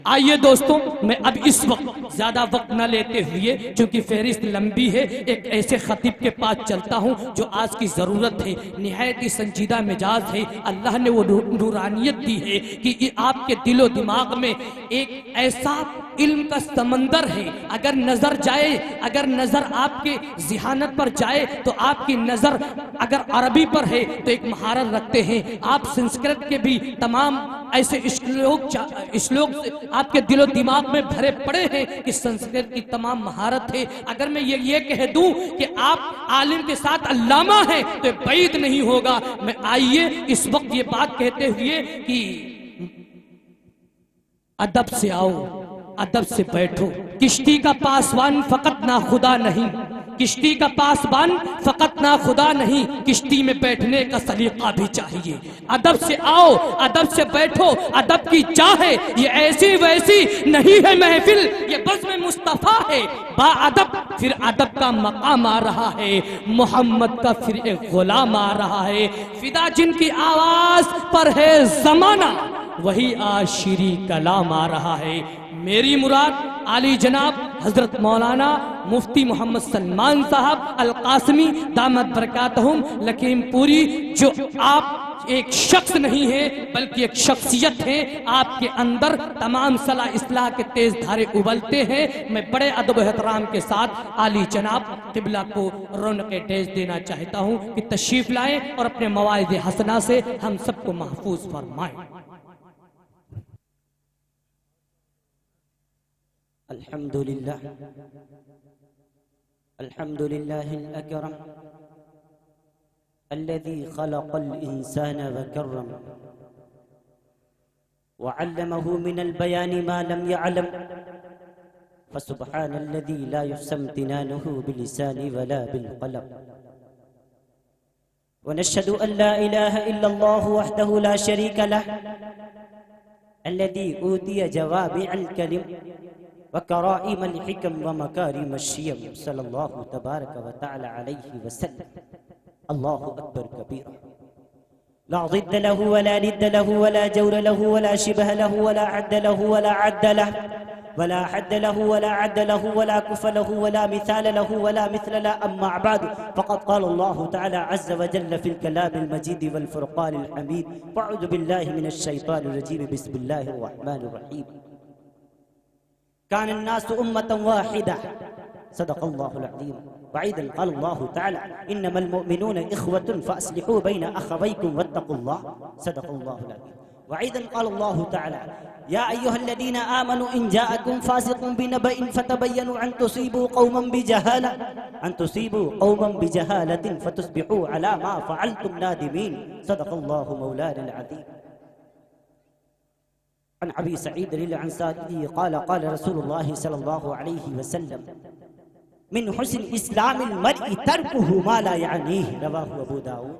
आइए दोस्तों, मैं अब इस वक्त ज्यादा वक्त न लेते हुए, क्योंकि फहरिस्त लंबी है, एक ऐसे खतीब के पास चलता हूँ जो आज की ज़रूरत है। निहायत ही संजीदा मिजाज है, अल्लाह ने वो नूरानियत दी है कि आपके दिलो दिमाग में एक ऐसा इल्म का समंदर है। अगर नजर जाए, अगर नजर आपके जिहानत पर जाए तो आपकी नजर अगर अरबी पर है तो एक महारत रखते हैं आप। संस्कृत के भी तमाम ऐसे श्लोक आपके दिलो दिमाग में भरे पड़े हैं कि संस्कृत की तमाम महारत है। अगर मैं ये कह दूं कि आप आलिम के साथ अल्लामा हैं तो बैद नहीं होगा। मैं आइए इस वक्त ये बात कहते हुए कि अदब से आओ, अदब से बैठो। किश्ती का पासवान फकत ना खुदा नहीं, किश्ती का पासवान फकत ना खुदा नहीं, किश्ती में बैठने का सलीका भी चाहिए। अदब से आओ, अदब से बैठो, अदब की चाहे ये ऐसी वैसी नहीं है महफिल, ये बज़्म मुस्तफ़ा है बाअदब। फिर अदब का मकाम आ रहा है, मोहम्मद का फिर एक गुलाम आ रहा है। फिदा जिनकी आवाज पर है जमाना, वही आशिरी कलाम आ रहा है। मेरी मुराद आली जनाब हजरत मौलाना मुफ्ती मोहम्मद सलमान साहब अल कासमी दामत बरकातहुम लखीमपुरी, जो आप एक शख्स नहीं है बल्कि एक शख्सियत है। आपके अंदर तमाम सलाह इस्लाह के तेज धारे उबलते हैं। मैं बड़े अदब एहतराम के साथ आली जनाब किबला को रौनक डेज देना चाहता हूँ कि तशरीफ लाएं और अपने मवाइद हसना से हम सबको महफूज फरमाएं। अल्हम्दुलिल्लाह अल्हम्दुलिल्लाहिल अकरम अल्लज़ी खलक़ल इंसाना व कर्रम व अल्लमहु मिनल बयानि मा लम यअलम फसुब्हानल्लज़ी ला युहसम तिनानुहु बिलिसानि वला बिलक़लम व नशहदु अन ला इलाहा इल्लल्लाहु वहदहु ला शरीका लह अल्लज़ी ऊतिया जवामिअल कलिम वकराइम हिकम व मकारिम शियम सल्लल्लाहु तबारक व तआला अलैहि वसल्लम। अल्लाहु अकबर कबीरा ला ज़िद्द लहु वला निद्द लहु वला जौर लहु वला शिबह लहु वला अद्द लहु वला अद्द लहु वला हद्द लहु वला अद्द लहु वला कुफ लहु वला मिसाल लहु वला मिस्ल ला। अम्मा बाद फ़क़द क़ाल अल्लाहु तआला अज़्ज़ व जल्ल फ़िल कलामिल मजीद वल फ़ुरक़ानिल हमीद। अऊज़ु बिल्लाहि मिनश शैतानिर रजीम। बिस्मिल्लाहिर रहमानिर रहीम। कान अन्नासु उम्मतन वाहिदा सदक़ल्लाहुल अज़ीम। वअइदन क़ाल अल्लाहु तआला इन्नमल मुअमिनूना इख़्वतुन फ़अस्लिहू बैना अख़वैकुम वत्तक़ुल्लाह सदक़ल्लाहुल अज़ीम। वअइदन क़ाल अल्लाहु तआला या अय्युहल्लज़ीना आमनू इन जाअकुम फ़ासिक़ुन बिनबइन फ़तबय्यनू अन तुसीबू क़ौमन बिजहालतिन फ़तुस्बिहू अला मा फ़अल्तुम नादिमीन सदक़ल्लाहु मौलानाल अज़ीम। अन अबी सईद अल-अंसारी क़ाल क़ाल रसूलुल्लाह सल्लल्लाहु अलैहि वसल्लम मिन हुस्न इस्लामिल मर्इ तर्कुहु मा ला यानीह रवाहु अबू दाऊद।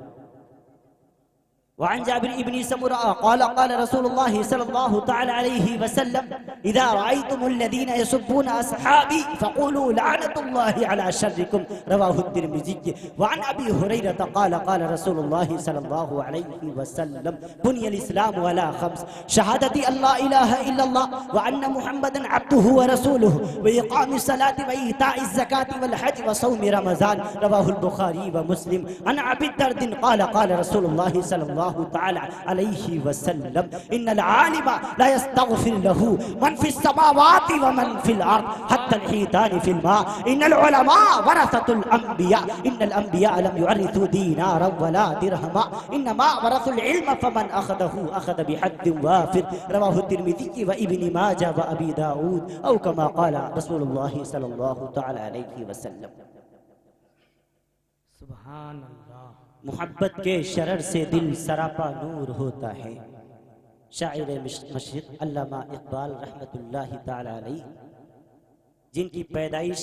वअन जाबिर इब्न समुरा क़ाल क़ाल रसूलुल्लाह सल्लल्लाहु तआला अलैहि वसल्लम इज़ा रअयतुमुल्लज़ीना यसुब्बूना अस्हाबी फ़क़ूलू लअनतुल्लाहि अला शर्रिकुम रवाहु तिर्मिज़ी। वअन अबी हुरैरा क़ाल क़ाल रसूलुल्लाह सल्लल्लाहु अलैहि वसल्लम बुनियल इस्लामु अला ख़म्स शहादती अल्ला इलाहा इल्लल्लाह व अन्ना मुहम्मदन अब्दुहु व रसूलुहु व इक़ामिस सलाति व ईताइज़ ज़काति वल हज व सौमि रमज़ान रवाहुल बुखारी व मुस्लिम। अन अबी दर्द क़ाल क़ाल रसूलुल्लाह सल्लल्लाहु ताला अलैहि वसल्लम इन्नल आलिमा ला यस्तग़फिर लहु मन फिस समावाति व मन फिल अर्द हत्ता अल-हितान फिल मा। इन्नल उलमा वरसतुल अंबिया इन्नल अंबिया लम युअरिथु दीनारा वला दिरहमा इन्नमा वरसुल इल्म फमन अखदहु अखद बिहद्दिन वाफिर रवाहु तिर्मिज़ी व इब्न माजा व अबी दाऊद औ कमा क़ाल रसूलुल्लाह सल्लल्लाहु तआला अलैहि वसल्लम। सुभान अल्लाह। मोहब्बत के शरर से दिल सरापा नूर होता है। शायर मशरिक़ अल्लामा इक़बाल रहमतुल्लाहि ताला अलैह, जिनकी पैदाइश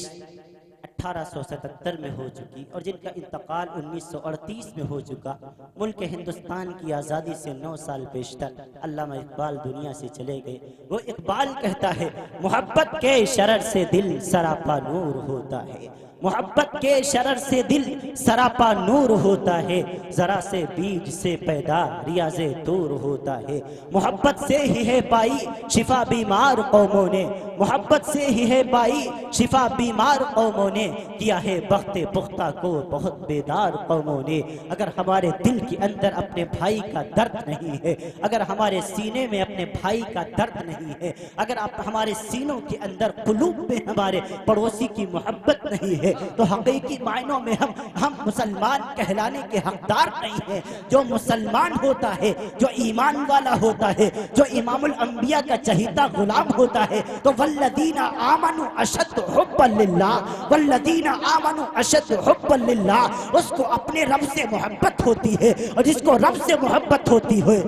1877 में हो चुकी और जिनका इंतकाल 1938 में हो चुका। मुल्क हिंदुस्तान की आज़ादी से 9 साल पेशतर अल्लामा इक़बाल दुनिया से चले गए। वो इक़बाल कहता है मोहब्बत के शरर से दिल सरापा नूर होता है। मोहब्बत के शरर से दिल सरापा नूर होता है, जरा से बीज से पैदा रियाज़े दूर होता है। मोहब्बत से ही है पाई शिफा बीमार कौमों ने, मोहब्बत से ही है पाई शिफा बीमार कौमों ने, किया है बख्ते पुख्ता को बहुत बेदार कौमों ने। अगर हमारे दिल के अंदर अपने भाई का दर्द नहीं है, अगर हमारे सीने में अपने भाई का दर्द नहीं है, अगर आप हमारे सीनों के अंदर कुलूब में हमारे पड़ोसी की मोहब्बत नहीं है, तो हकीकी मायनों में हम मुसलमान कहलाने के हकदार नहीं हैं। जो मुसलमान होता है, जो ईमान वाला होता है, जो इमामुल अंबिया का चहीता गुलाम होता है, तो वल्लदीना आमनु अशद हुब्बन लिल्लाह, वल्लदीना आमनु अशद हुब्बन लिल्लाह, उसको अपने रब से मोहब्बत होती है। और जिसको रब से मोहब्बत होती है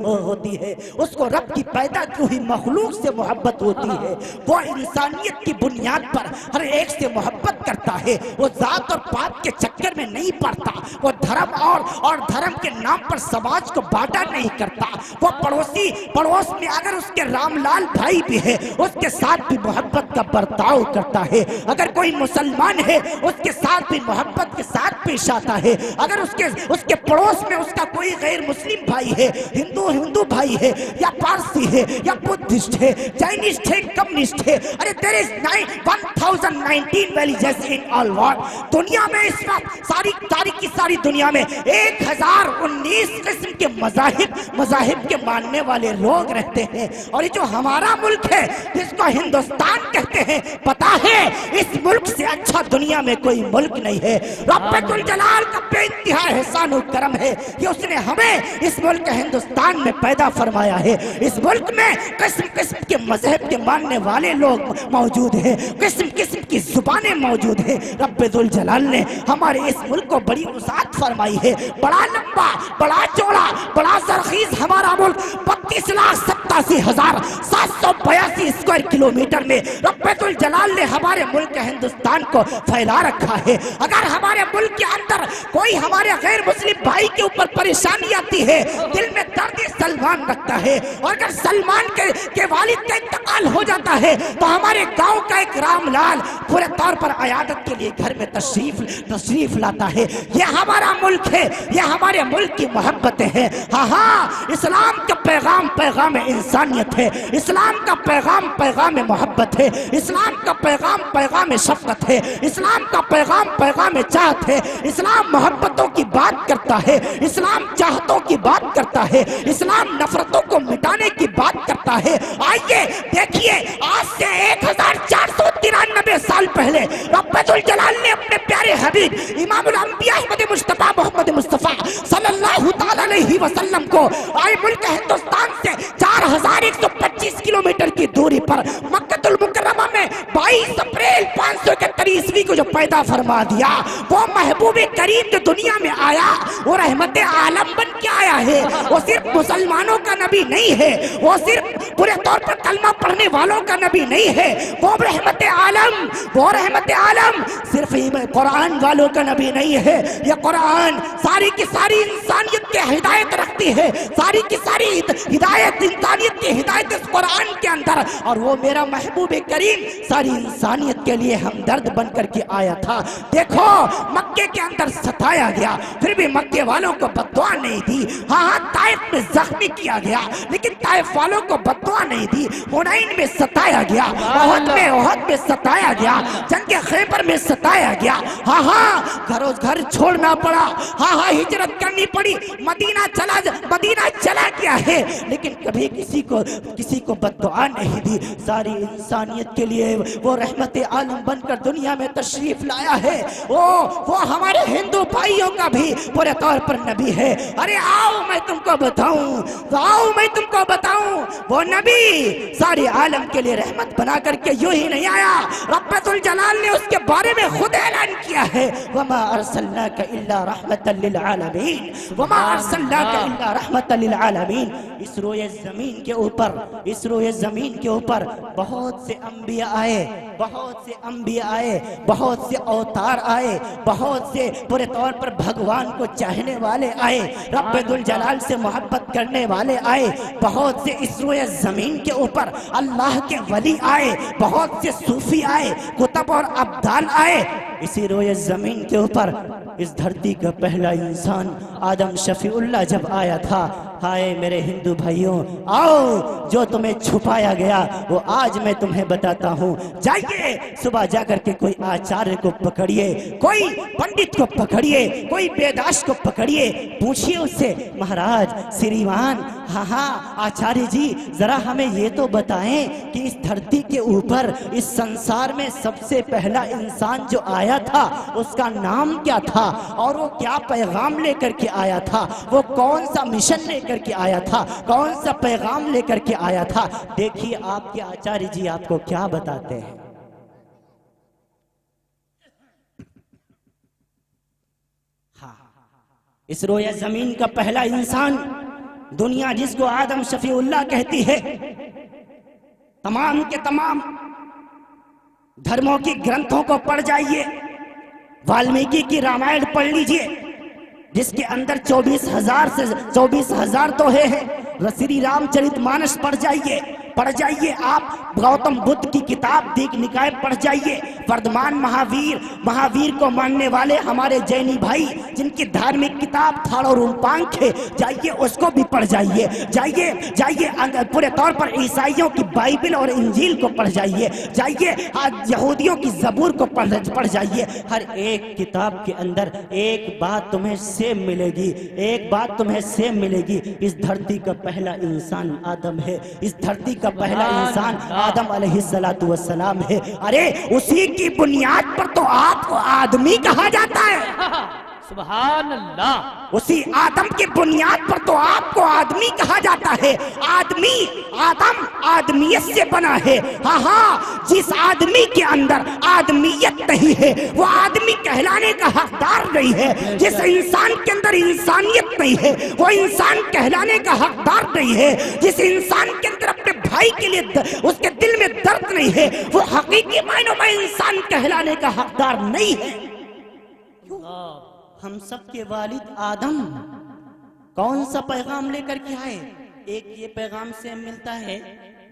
उसको रब की पैदा की हुई मखलूक से मोहब्बत होती है। वो इंसानियत की बुनियाद पर हर एक से मोहब्बत करता है, वो जात और पात के चक्कर में नहीं पड़ता, वो धर्म और धर्म के नाम पर समाज को बांटा नहीं करता। वो पड़ोस में अगर उसके रामलाल भाई भी है, उसके साथ भी मोहब्बत का बर्ताव करता है। अगर कोई मुसलमान है, उसके साथ भी मोहब्बत के साथ पेश आता है। अगर उसके पड़ोस में उसका कोई गैर मुस्लिम भाई है, हिंदू भाई है, या पारसी है, या बुद्धिस्ट है, चाइनिस्ट है, कम्युनिस्ट है, अरे there is 1019 religious in all world. दुनिया में इस वक्त सारी दुनिया में 1019 किस्म के मज़ाहिब के मानने वाले लोग रहते हैं। और ये जो हमारा मुल्क है, जिसको हिंदुस्तान कहते हैं, पता है इस मुल्क से अच्छा दुनिया में कोई मुल्क नहीं है। रब्बुल जलाल का बेइंतहा एहसान और करम है कि उसने हमें इस मुल्क हिंदुस्तान में पैदा फरमाया है। इस मुल्क में किस्म किस्म के मजहब के मानने वाले लोग मौजूद हैं, किस्म किस्म की जुबानें मौजूद हैं। रब्बुल जलाल ने हमारे इस मुल्क को बड़ी वसाअत फरमाई है। बड़ा लंबा, बड़ा चौड़ा, बड़ा जरखीज हमारा मुल्क 32,87,782 स्क्वायर किलोमीटर में रब्बुल जलाल ने हमारे मुल्क हिंदुस्तान को फैला रखा है। अगर हमारे मुल्क के अंदर कोई हमारे गैर मुस्लिम भाई के ऊपर परेशानी आती है, दिल में दर्द सलमान रखता है, और अगर सलमान के वालिद का इंतकाल हो जाता है, तो हमारे गांव का एक रामलाल पूरे तौर पर अयादत के लिए घर में तशरीफ लाता है। ये हमारा मुल्क है, ये हमारे मुल्क की मोहब्बतें हैं। हाँ, इस्लाम का पैगाम इंसानियत है, इस्लाम का पैगाम मोहब्बत है, इस्लाम का पैगाम शफकत है, इस्लाम का पैगाम चाहत है। इस्लाम मोहब्बतों की बात करता है, इस्लाम चाहतों की बात करता है, इस्लाम नफरतों को मिटाने की बात करता है। आइए देखिए, आज से 1493 साल पहले रब्बुल जलाल ने अपने प्यारे हबीब इमामुल अंबिया अहमद मुस्तफा मोहम्मद मुस्तफा सल्लल्लाहु तआला अलैहि वसल्लम को आए मुल्क हिंदुस्तान से 4125 किलोमीटर की दूरी पर मक्कतुल मुकर्रमा में 22 अप्रैल 571 ईस्वी को जो पैदा फरमा दिया, वो महबूब करीम जो दुनिया में आया, वो रहमत आलम बन के आया है। वो सिर्फ मुसलमानों का नबी नहीं है, वो सिर्फ पूरे तौर पर कलमा पढ़ने वालों का नबी नहीं है, वो रहमत आलम सिर्फ कुरान वालों का नबी नहीं है। ये कुरान सारी की सारी इंसानियत की हिदायत रखती है, सारी की सारी हिदायत इंसानियत की हिदायत इस कुरान के अंदर। और वो मेरा महबूब करीम सारी इंसानियत के लिए हमदर्द बन करके आया था। देखो, मक्के के अंदर सताया गया, फिर भी मक्के वालों को बद्दुआ नहीं दी। हाँ, ताइफ में जख्मी किया गया, लेकिन ताइफ वालों को बद्दुआ नहीं दी। हुनैन में सताया गया, ओहद में सताया गया, जंग खैबर में सताया गया। हाँ, घरों घर छोड़ना पड़ा। हाँ, हिजरत करनी पड़ी, मदीना चला गया है, लेकिन कभी किसी को बद्दुआ नहीं दी। सारी इंसानियत के लिए वो रहमत आलम बनकर दुनिया में तशरीफ लाया है। वो हमारे हिंदू भाइयों का भी पूरे तौर पर नबी है। अरे आओ मैं तुमको बताऊं, वो नबी सारे आलम के लिए रहमत बना करके यूं ही नहीं आया। रब्बुल जलाल ने उसके बारे में खुद ऐलान किया है, वमा अरसलनाका इल्ला रहमतल लिल आलमीन, वमा अरसलनाका इल्ला रहमतल लिल आलमीन। इस रोए जमीन के ऊपर बहुत से अंबिया आए, बहुत से अंबिया आए, बहुत से अवतार आए, बहुत से पूरे तौर पर भगवान को चाहने वाले आए, रब्बुल जलाल से मोहब्बत करने वाले आए, बहुत से इस रोए जमीन के ऊपर अल्लाह के वली आए, बहुत से सूफी आए, कुतुब और अब्दाल आए। इसी रोए जमीन के ऊपर इस धरती का पहला इंसान आदम शफीउल्लाह जब आया था, हाय मेरे हिंदू भाइयों, आओ जो तुम्हें छुपाया गया वो आज मैं तुम्हें बताता हूँ। जाइए सुबह जाकर के कोई आचार्य को पकड़िए, कोई पंडित को पकड़िए, कोई वेदास को पकड़िए, पूछिए उससे, महाराज श्रीमान, हाँ आचार्य जी, जरा हमें ये तो बताएं कि इस धरती के ऊपर इस संसार में सबसे पहला इंसान जो आया था उसका नाम क्या था, और वो क्या पैगाम लेकर के आया था, वो कौन सा मिशन लेकर के आया था, कौन सा पैगाम लेकर के आया था। देखिए आपके आचार्य जी आपको क्या बताते हैं। हाँ, इस रोया जमीन का पहला इंसान, दुनिया जिसको आदम शफीउल्लाह कहती है, तमाम के तमाम धर्मों की ग्रंथों को पढ़ जाइए, वाल्मीकि की रामायण पढ़ लीजिए जिसके अंदर 24,000 दोहे हैं। श्री रामचरितमानस पढ़ जाइए आप, गौतम बुद्ध की किताब दीग निकाय पढ़ जाइए, वर्धमान महावीर को मानने वाले हमारे जैनी भाई जिनकी धार्मिक किताब थाड़ और रूपांक है, जाइए उसको भी पढ़ जाइए, जाइए पूरे तौर पर ईसाइयों की बाइबल और इंजील को पढ़ जाइए, यहूदियों की जबूर को पढ़ जाइए। हर एक किताब के अंदर एक बात तुम्हें सेम मिलेगी, एक बात तुम्हें सेम मिलेगी, इस धरती का पहला इंसान आदम है, इस धरती का पहला इंसान आदम अलैहिस्सलातु वस्सलाम है। अरे उसी की बुनियाद पर तो आपको आदमी कहा जाता है। सुभान अल्लाह। उसी आदम की बुनियाद पर तो आपको आदमी कहा जाता है। आदम आदमियत से बना है। हाँ, जिस आदमी के अंदर आदमियत नहीं है वो आदमी कहलाने का हकदार नहीं है। जिस इंसान के अंदर इंसानियत नहीं है वो इंसान कहलाने का हकदार नहीं है। जिस इंसान के अंदर अपने भाई के लिए उसके दिल में दर्द नहीं है वो हकीकी मायनों में इंसान कहलाने का हकदार नहीं है। हम सबके वालिद आदम कौन सा पैगाम लेकर के आए? एक ये पैगाम से मिलता है,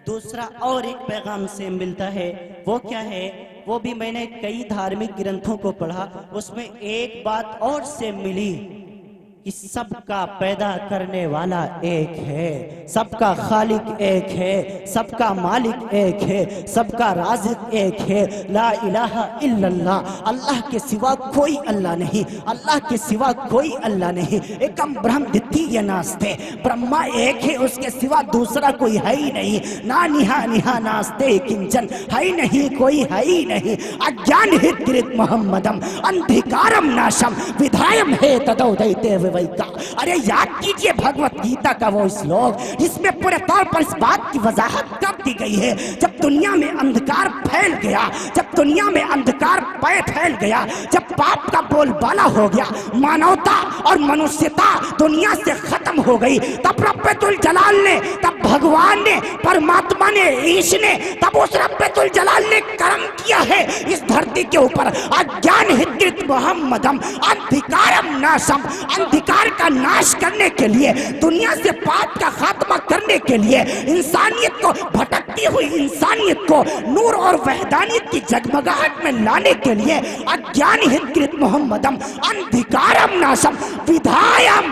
दूसरा और एक पैगाम से मिलता है। वो क्या है? वो भी मैंने कई धार्मिक ग्रंथों को पढ़ा, उसमें एक बात और से मिली कि सबका पैदा करने वाला एक है, सबका खालिक एक है, सबका मालिक एक है, सबका राज़िक एक है। ला इलाहा इल्लल्लाह, अल्लाह के सिवा कोई अल्लाह नहीं, अल्लाह के सिवा कोई अल्लाह नहीं। एकम ब्रह्म द्वितीय नास्ते, ब्रह्मा एक है, उसके सिवा दूसरा कोई है ही नहीं। ना निहा निहा नास्ते किंचन, है नहीं कोई, है ही नहीं। अज्ञान हित मोहम्मदम अंधिकारम नाशम विधायम है तदोदयते का। अरे याद कीजिए भगवत गीता का वो श्लोक जिसमें पूरे तौर पर इस बात की वजाहत कर दी गई है, जब दुनिया में अंधकार फैल गया, जब दुनिया में अंधकार फैल गया, जब पाप का बोलबाला हो गया, मानवता और मनुष्यता दुनिया से खत्म हो गई, तब रब्बुल जलाल ने, तब भगवान ने, परमात्मा ने, ईश ने, तब उस रब्बुल जलाल ने कर्म किया है इस धरती के ऊपर। अज्ञान हित मोहम्मदम अंधिकारम नाशम, अंधकार का नाश करने के लिए, दुनिया से पाप का खात्मा करने के लिए, इंसानियत को, भटकती हुई इंसानियत को नूर और वहदानियत की जगमगाहट में लाने के लिए अज्ञान हित मोहम्मदम अंधिकारम नाशम विधायम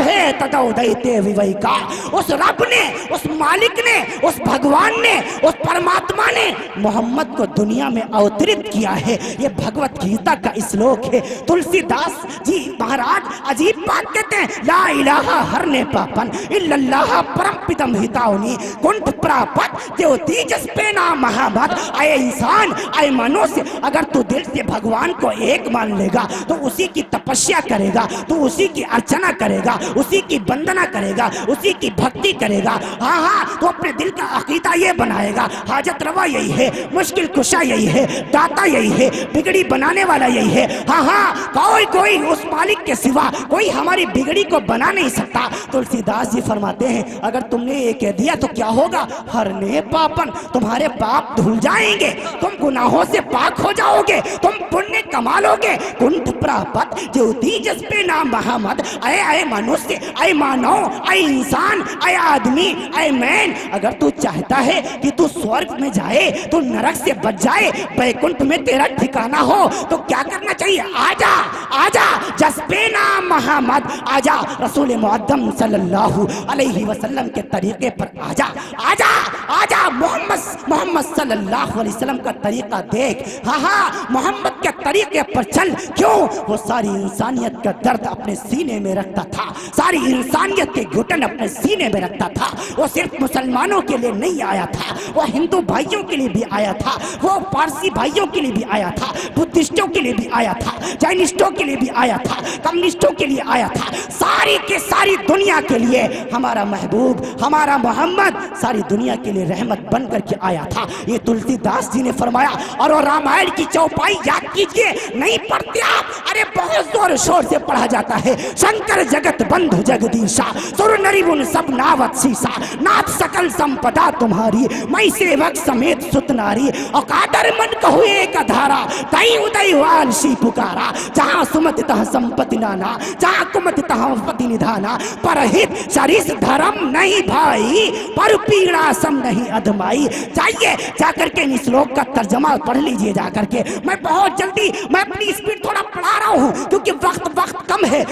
है तदोदयते विवेका। उस रब ने, उस मालिक ने, उस भगवान ने, उस परमात्मा ने मोहम्मद को दुनिया में अवतरित किया है। ये भगवत गीता का श्लोक है। तुलसीदास जी महाराज अजीब बात कहते हैं, ला इलाहा हरने पापन इल्लल्लाह परमपितम हिताउनी कुंठ प्रापत देव तेजस पेना महामत। आए इंसान, आए मनुष्य, अगर तू दिल से भगवान को एक मान लेगा तो उसी की तपस्या करेगा, तू उसी की अर्चना करेगा, उसी की वंदना करेगा, उसी की भक्ति करेगा। हाँ, तो अपने दिल का अकीदा ये बनाएगा, हाजत रवा यही है, मुश्किल कुशा यही है, दाता यही है, बिगड़ी बनाने वाला यही है। हाँ, कोई उस मालिक के सिवा कोई हमारी बिगड़ी को बना नहीं सकता। तुलसीदास जी फरमाते हैं अगर तुमने ये कह दिया तो क्या होगा, हरने पापन, तुम्हारे पाप धुल जाएंगे, तुम गुनाहों से पाक हो जाओगे, तुम पुण्य कमा लोगे। कुंठ प्राप्त ज्योति जस पे नाम मोहम्मद। अरे अरे मनुष्य, अरे मानव, अरे इंसान, अरे आदमी, अरे मैन, अगर तू चाहता है कि तू स्वर्ग में जाए, तू नरक से बच जाए, बैकुंठ में तेरा ठिकाना हो, तो क्या करना चाहिए, आजा आजा जस पे नाम मोहम्मद, आजा रसूल मुअद्दम सल्लल्लाहु अलैहि वसल्लम के तरीके पर आजा आजा आजा, मोहम्मद सल्लल्लाहु अलैहि वसल्लम का तरीका देख। हाँ हाँ, मोहम्मद के तरीके पर चल। क्यों? वो सारी इंसानियत का दर्द अपने सीने में रखता था, सारी इंसानियत के घुटन अपने सीने में रखता था। वो सिर्फ मुसलमानों के लिए नहीं आया था, वो हिंदू भाइयों के लिए भी आया था, वो पारसी भाइयों के लिए भी आया था, बुद्धिस्टों के लिए भी आया था, जैनिस्टों के लिए भी आया था, कम्युनिस्टों के लिए आया था, सारी के सारी दुनिया के लिए हमारा महबूब, हमारा मोहम्मद सारी दुनिया के लिए रहमत बन करके आया था। ये तुलसीदास जी ने फरमाया। और वो रामायण की चौपाई याद कीजिए, नहीं पढ़ते आप? अरे बहुत जोर शोर से पढ़ा जाता है। शंकर जगत बंधु जगदीशा, सुर नरि मुनि सब नावत शीशा, नाथ सकल संपदा तुम्हारी, मैं सेवक समेत सुत नारी, औकादर मन कहु एक धारा, कहीं उदय वाल सी पुकारा, जहाँ सुमति तहाँ संपत्ति नाना, जहाँ कुमति तहाँ पति निधाना, परहित सरिस धर्म नहीं भाई, पर पीड़ा सम नहीं अधमाई। चाहिए जाकर के इस श्लोक का तर्जमा पढ़ लीजिए जाकर के। मैं बहुत जल्दी, मैं अपनी स्पीड थोड़ा बढ़ा रहा हूँ क्योंकि वक्त कम है,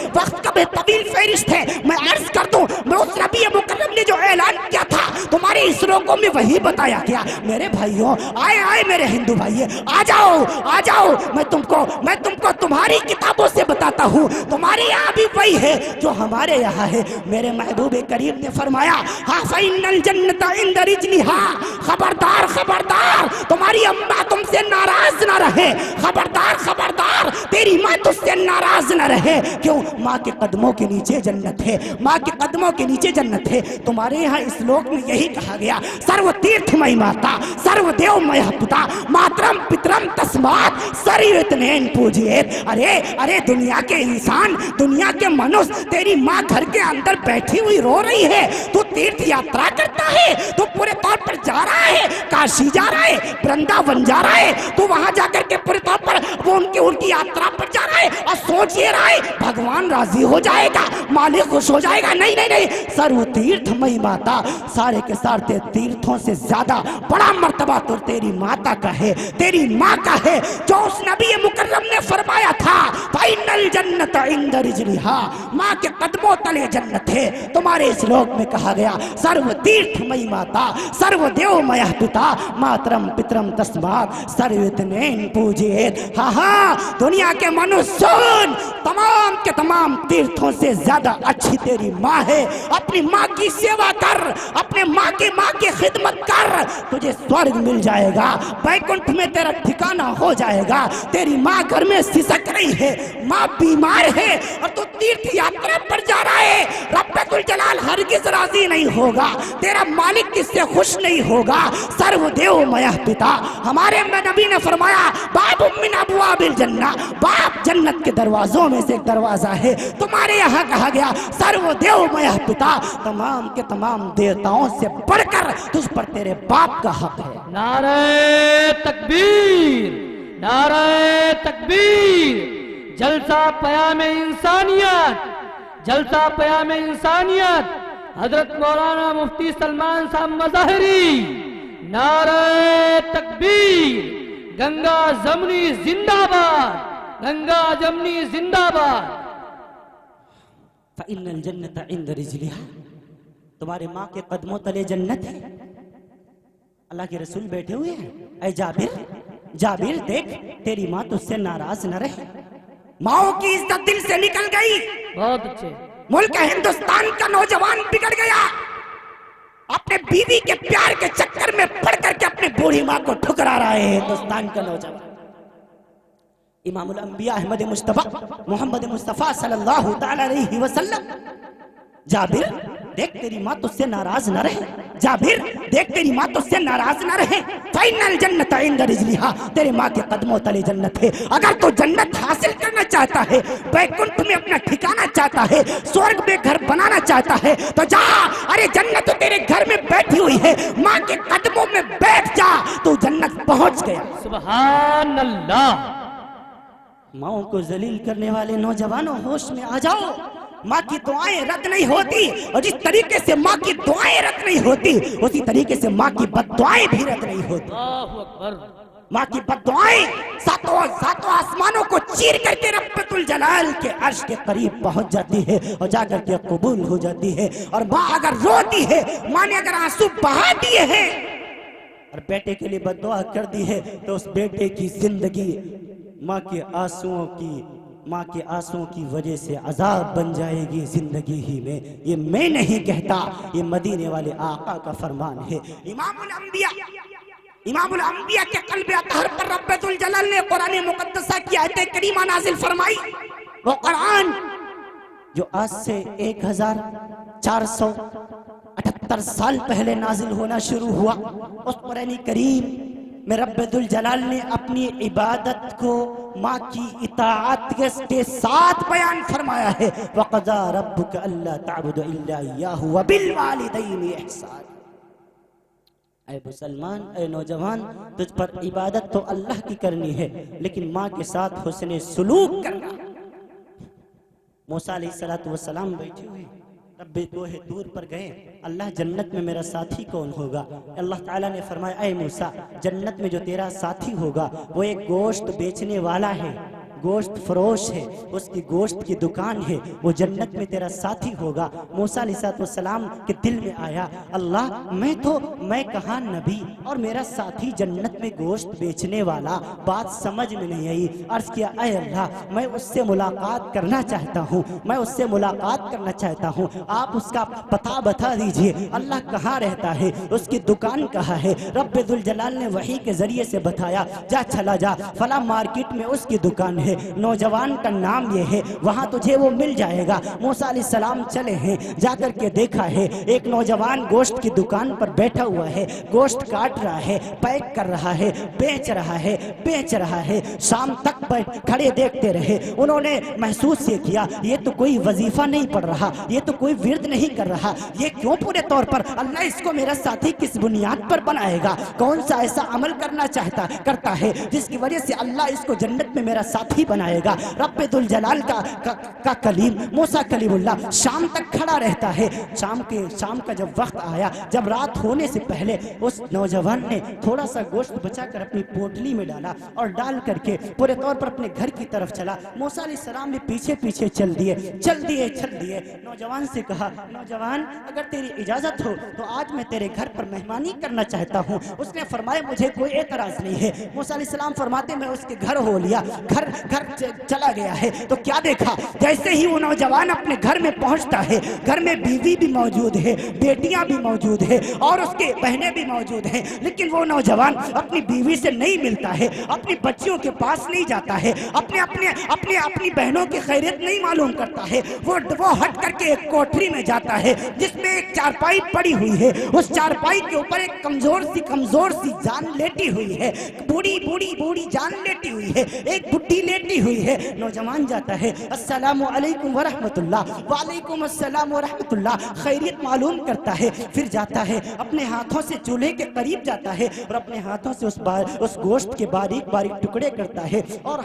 तवील फहरिस्त है। मैं अर्ज कर दूं, मैं उस नबी मुकर्रम ने जो ऐलान किया था तुम्हारे इस श्लोकों में वही बताया गया। मेरे भाइयों, आए आए मेरे हिंदू भाई, आ जाओ, मैं तुमको तुम्हारी किताबों से बताता हूँ। तुम्हारे यहाँ भी वही है जो हमारे यहाँ है। मेरे महबूब करीम ने फरमाया, हाँ फइन्नल जन्नत इंद रिजलिहा, खबरदार खबरदार, तुम्हारी अम्मा तुमसे नाराज ना रहे, खबरदार, तेरी माँ तुझसे नाराज ना रहे। क्यों? माँ के कदमों के नीचे जन्नत है, माँ के कदमों के नीचे जन्नत है। तुम्हारे यहाँ इस श्लोक में यही कहा गया, सर्व तीर्थमयी माता, सर्वदेवमय पिता, मातरम पितरम तस्मात् शरीरतनेन पूजिएत। अरे दुनिया के इंसान, दुनिया के मनुष्य, तेरी माँ घर के अंदर बैठी हुई रो रही है, तू तीर्थ यात्रा करता है, तू पूरे तौर पर जा रहा है, काशी जा रहा है, वृंदावन जा रहा है, तू वहां जाकर के पूरे तौर पर वो उनकी यात्रा पर जा रहा है और सोच ये रहा है भगवान राजी हो जाएगा, मालिक खुश हो जाएगा। नहीं, सर्व तीर्थमयी माता, सारे के सारे तीर्थों से ज्यादा बड़ा मर्तबा तो तेरी माता का है, तेरी माँ का है, जो उस नबी मुकर्रम ने फरमाया था, फाइनल जन्नत इंद रिजलिहा, माँ के कदमों तले जन्नत है। तुम्हारे इस श्लोक में कहा गया, सर्व तीर्थमयी माता, सर्वदेवमय पिता, मातरम पितरम तस्मात् सर्वतनेन पूजिएत। हाँ, दुनिया के मनुष्य सुन, तमाम के तमाम तीर्थों से ज्यादा अच्छी तेरी माँ है। अपनी माँ की सेवा कर, अपने माँ की खिदमत कर, तुझे स्वर्ग मिल जाएगा, बैकुंठ में तेरा ठिकाना हो जाएगा। तेरी माँ घर में सिसक रही है, माँ बीमार है और तू तीर्थ यात्रा पर जा रहा है। रब्बुल जलाल हरगिज़ राजी नहीं होगा, तेरा मालिक किससे खुश नहीं होगा। सर्वदेवमय पिता, हमारे नबी ने फरमाया, बाब मिन अबवाबिल जन्नह, बाप जन्नत के दरवाजों में से एक दरवाजा है। तुम्हारे यहाँ कहा गया, सर्वदेवमय पिता, तमाम के तमाम देवताओं से बढ़कर तुझ पर तेरे बाप का हक है। नारे तकबीर, नारे तकबीर। जलसा पयामे इंसानियत, जलसा पयामे इंसानियत, हजरत मौलाना मुफ्ती सलमान साहब मज़ाहिरी। नारे तकबीर। गंगा जमनी जिंदाबाद, गंगा जमनी जिंदाबाद। फ़इन्नल जन्नत इंद रिजलिहा, तुम्हारे माँ के कदमों तले जन्नत है। अल्लाह के रसूल बैठे हुए हैं। ऐ जाबिर देख, तेरी माँ तुझसे नाराज न रहे। माओ की इज्जत दिल से निकल गई। बहुत अच्छे। मुल्क हिंदुस्तान का नौजवान बिगड़ गया, अपने बीवी के प्यार के चक्कर में पड़ करके अपनी बूढ़ी माँ को ठुकरा रहा है हिंदुस्तान का नौजवान। इमामुल अंबिया अहमद मुस्तफा मोहम्मद मुस्तफा सल्लल्लाहु तआला अलैहि वसल्लम, जाबिर देख तेरी माँ तुझसे नाराज न रहे। जाबिर देख तेरी माँ तुझसे नाराज न रहे। फाइनल जन्नत इंद रिजलिहा, तेरे माँ के कदमों तले जन्नत है। अगर तू जन्नत हासिल करना चाहता है, बैकुंठ में अपना ठिकाना चाहता है, स्वर्ग में घर बनाना चाहता है, तो जा। अरे जन्नत तो तेरे घर में बैठी हुई है, माँ के कदमों में बैठ जा, तू जन्नत पहुंच गया। सुभान अल्लाह। माओ को जलील करने वाले नौजवानों, होश में आ जाओ। माँ की दुआएं रद्द नहीं होती, और जिस तरीके से माँ की दुआएं रद्द नहीं होती, उसी तरीके से माँ की बद्दुआएं भी रद्द नहीं होती। अल्लाहु अकबर। माँ की बद्दुआएं सातों आसमानों को चीर करके रब्बुल जलाल के अर्श के करीब पहुंच जाती है और जाकर के कबूल हो जाती है। और माँ अगर रोती है, माँ ने अगर आंसू बहा दिए हैं और बेटे के लिए बद्दुआ कर दी है, तो उस बेटे की जिंदगी माँ के आंसुओं की वजह से अजाब बन जाएगी जिंदगी ही में। ये मैं नहीं कहता, ये मदीने वाले आका का फरमान है। इमामुल अंबिया के कल्बे अतहर पर रब्बुल जलाल ने कुरान मुकद्दसा की आयत करीमा नाजिल फरमाई। वो कुरान जो आज से 1478 साल पहले नाजिल होना शुरू हुआ, उस कुरान करीम में रब्बुल जलाल ने अपनी इबादत को माँ की इताअत के साथ बयान फरमाया है। वक़ज़ा रब्बुका अल्ला ताबुदु इल्ला इय्याहु व बिल वालिदैनि इहसान। ऐ मुसलमान, ऐ नौजवान, तुझ पर इबादत तो अल्लाह की करनी है, लेकिन माँ के साथ हुस्ने सुलूक करना। मूसा अलैहिस्सलातु वस्सलाम बैठे हुए रब्बे कोहे दूर पर गए, अल्लाह जन्नत में मेरा साथी कौन होगा? अल्लाह ताला ने फरमाया, ऐ मूसा, जन्नत में जो तेरा साथी होगा वो एक गोश्त बेचने वाला है, गोश्त फरोश है, उसकी गोश्त की दुकान है, वो जन्नत में तेरा साथी होगा। मूसा अलैहिस्सलाम के दिल में आया, अल्लाह मैं कहाँ नबी और मेरा साथी जन्नत में गोश्त बेचने वाला, बात समझ में नहीं आई। अर्ज किया, ऐ अल्लाह, मैं उससे मुलाकात करना चाहता हूँ, मैं उससे मुलाकात करना चाहता हूँ, आप उसका पता बता दीजिए, अल्लाह कहाँ रहता है, उसकी दुकान कहाँ है? रब्बुल जलाल ने वही के जरिए से बताया, जा चला जा, फला मार्केट में उसकी दुकान है, नौजवान का नाम ये है, वहां तुझे वो मिल जाएगा। मूसा अलैहिस्सलाम चले हैं, जाकर के देखा है एक नौजवान गोश्त की दुकान पर बैठा हुआ है, गोश्त काट रहा है, पैक कर रहा है, बेच रहा है। शाम तक खड़े देखते रहे, उन्होंने महसूस ये किया, ये तो कोई वजीफा नहीं पढ़ रहा, ये तो कोई विर्द नहीं कर रहा, ये क्यों पूरे तौर पर? अल्लाह इसको मेरा साथी किस बुनियाद पर बनाएगा? कौन सा ऐसा अमल करता है जिसकी वजह से अल्लाह इसको जन्नत में मेरा साथी बनाएगा? रब्बुल जलाल का कलीम मूसा कलीमुल्लाह शाम तक खड़ा रहता है। शाम का जब वक्त आया, जब रात होने से पहले उस नौजवान ने थोड़ा सा गोश्त बचाकर अपनी पोटली में डाला और डाल करके पूरे तौर पर अपने घर की तरफ चला। मूसा अलैहिस्सलाम ने पीछे पीछे चल दिए। नौजवान से कहा, नौजवान, अगर तेरी इजाजत हो तो आज मैं तेरे घर पर मेहमानी करना चाहता हूँ। उसने फरमाया, मुझे कोई एतराज नहीं है। मूसा अलैहिस्सलाम फरमाते, मैं उसके घर हो लिया, घर चला गया है। तो क्या देखा, जैसे ही वो नौजवान अपने घर में पहुंचता है, घर में बीवी भी मौजूद है, बेटियां भी मौजूद है और उसके बहनें भी मौजूद हैं, लेकिन वो नौजवान अपनी बीवी से नहीं मिलता है, अपनी बच्चियों के पास नहीं जाता है, अपनी बहनों की खैरियत नहीं मालूम करता है। वो हट करके एक कोठरी में जाता है जिसमें एक चारपाई पड़ी हुई है, उस चारपाई के ऊपर एक कमजोर सी जान लेटी हुई है, बूढ़ी जान लेटी हुई है, एक बुढ़ी लेटी हुई है। नौजवान जाता है, अस्सलामु अलैकुम व रहमतुल्लाह, वालेकुम अस्सलाम व रहमतुल्लाह, खैरियत मालूम करता है। फिर जाता है, अपने हाथों से चूल्हे के करीब जाता है और अपने हाथों से उस गोश्त के बारीक बारीक टुकड़े करता है और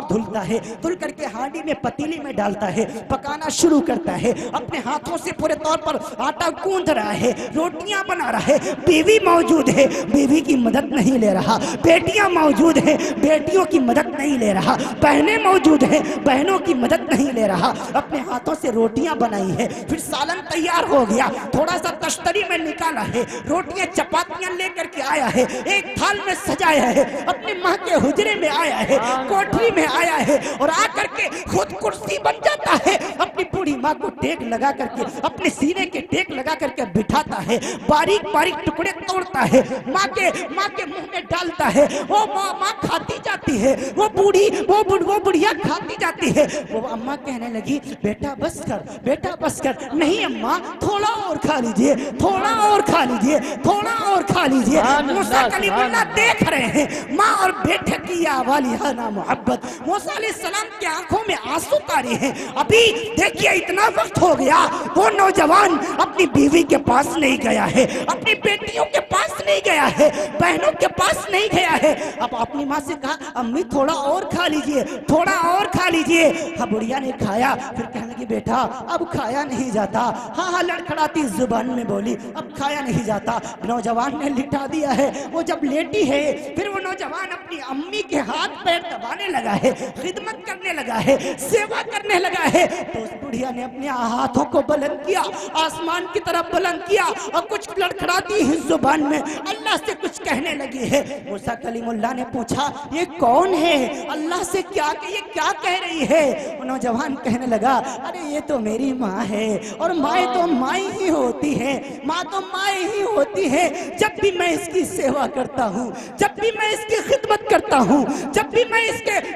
धुलता है, धुल करके हांडी में पतीली में डालता है, पकाना शुरू करता है। अपने हाथों से पूरे तौर पर आटा गूंथ रहा है, रोटियां बना रहा है। बीवी मौजूद है, बीवी की मदद नहीं ले रहा। बेटियां मौजूद है, बेटियों की मदद नहीं ले रहा। बहनें मौजूद हैं, बहनों की मदद नहीं ले रहा। अपने हाथों से रोटियां बनाई है, फिर सालन तैयार हो गया, थोड़ा सा तश्तरी में निकाला है, रोटियां चपातियां लेकर के आया है, एक थाल में सजाया है, अपनी माँ के हुजरे में आया है, कोठरी में आया है और आकर के खुद कुर्सी बन जाता है, अपनी बूढ़ी माँ को टेक लगा करके, अपने सीने के टेक लगा करके बिठाता है, बारीक बारीक टुकड़े तोड़ता है, माँ के मुंह में डालता है। वो माँ खाती जाती है, वो बुढ़िया खाती जाती है। वो अम्मा कहने लगी बेटा बस कर, बेटा बस कर। नहीं अम्मा थोड़ा और खा लीजिए, थोड़ा और खा लीजिए, थोड़ा और खा लीजिए। मूसा कलीमुल्लाह देख रहे हैं माँ और बेटे की वालिहाना मोहब्बत। मूसा अलैहिस्सलाम की आंखों में आंसू तारे हैं। अभी देखिए इतना वक्त हो गया, वो नौजवान अपनी बीवी के पास नहीं गया है, अपनी बेटियों के पास नहीं गया है, बहनों के पास नहीं गया है। अब अपनी माँ से कहा अम्मी थोड़ा और खा लीजिए, थोड़ा और खा लीजिए। हाँ बुढ़िया ने खाया, फिर कहने लगी बेटा अब खाया नहीं जाता। हाँ लड़खड़ाती जुबान में बोली अब खाया नहीं जाता। नौजवान ने लिटा दिया है। वो जब लेटी है फिर वो नौजवान अपनी अम्मी के हाथ पैर दबाने लगा है, खिदमत करने लगा है, सेवा करने लगा है। तो उस बुढ़िया ने अपने हाथों को बुलंद किया, आसमान की तरफ बुलंद किया और कुछ लड़खड़ाती ही जुबान में अल्लाह से कुछ कहने लगी है। मूसा कलीमुल्लाह ने पूछा ये कौन है, अल्लाह से ये क्या कह रही है? वो नौजवान कहने लगा अरे ये तो मेरी माँ है, और माँ तो माँ ही होती है, माँ तो माँ ही होती है। जब भी मैं इसकी सेवा करता हूँ, जब भी मैं इसकी खिदमत करता हूँ, जब भी मैं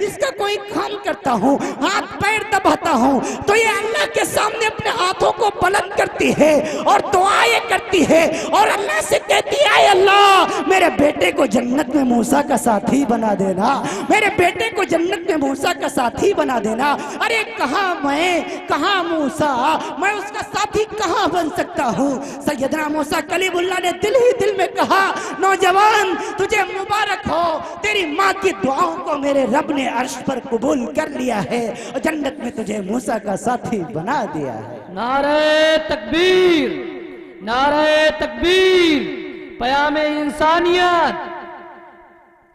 इसका कोई काम करता हूँ, हाथ पैर दबाता हूँ, तो ये अल्लाह के सामने अपने हाथों को बुलंद करती है और दुआएं करती है और अल्लाह से कहती है अल्लाह मेरे बेटे को जन्नत में मूसा का साथी बना देना, मेरे बेटे को जन्नत में मूसा का साथी बना देना। अरे कहाँ मैं, कहाँ मूसा, मैं उसका साथी कहाँ बन सकता हूँ? सैयदना मूसा कलीमुल्लाह ने दिल ही दिल में कहा नौजवान तुझे मुबारक हो, तेरी माँ की दुआओं को मेरे रब ने अर्श पर कबूल कर लिया है और जन्नत में तुझे मूसा का साथी बना दिया है। नारे तकबीर, नारे तकबीर, पयामे इंसानियत,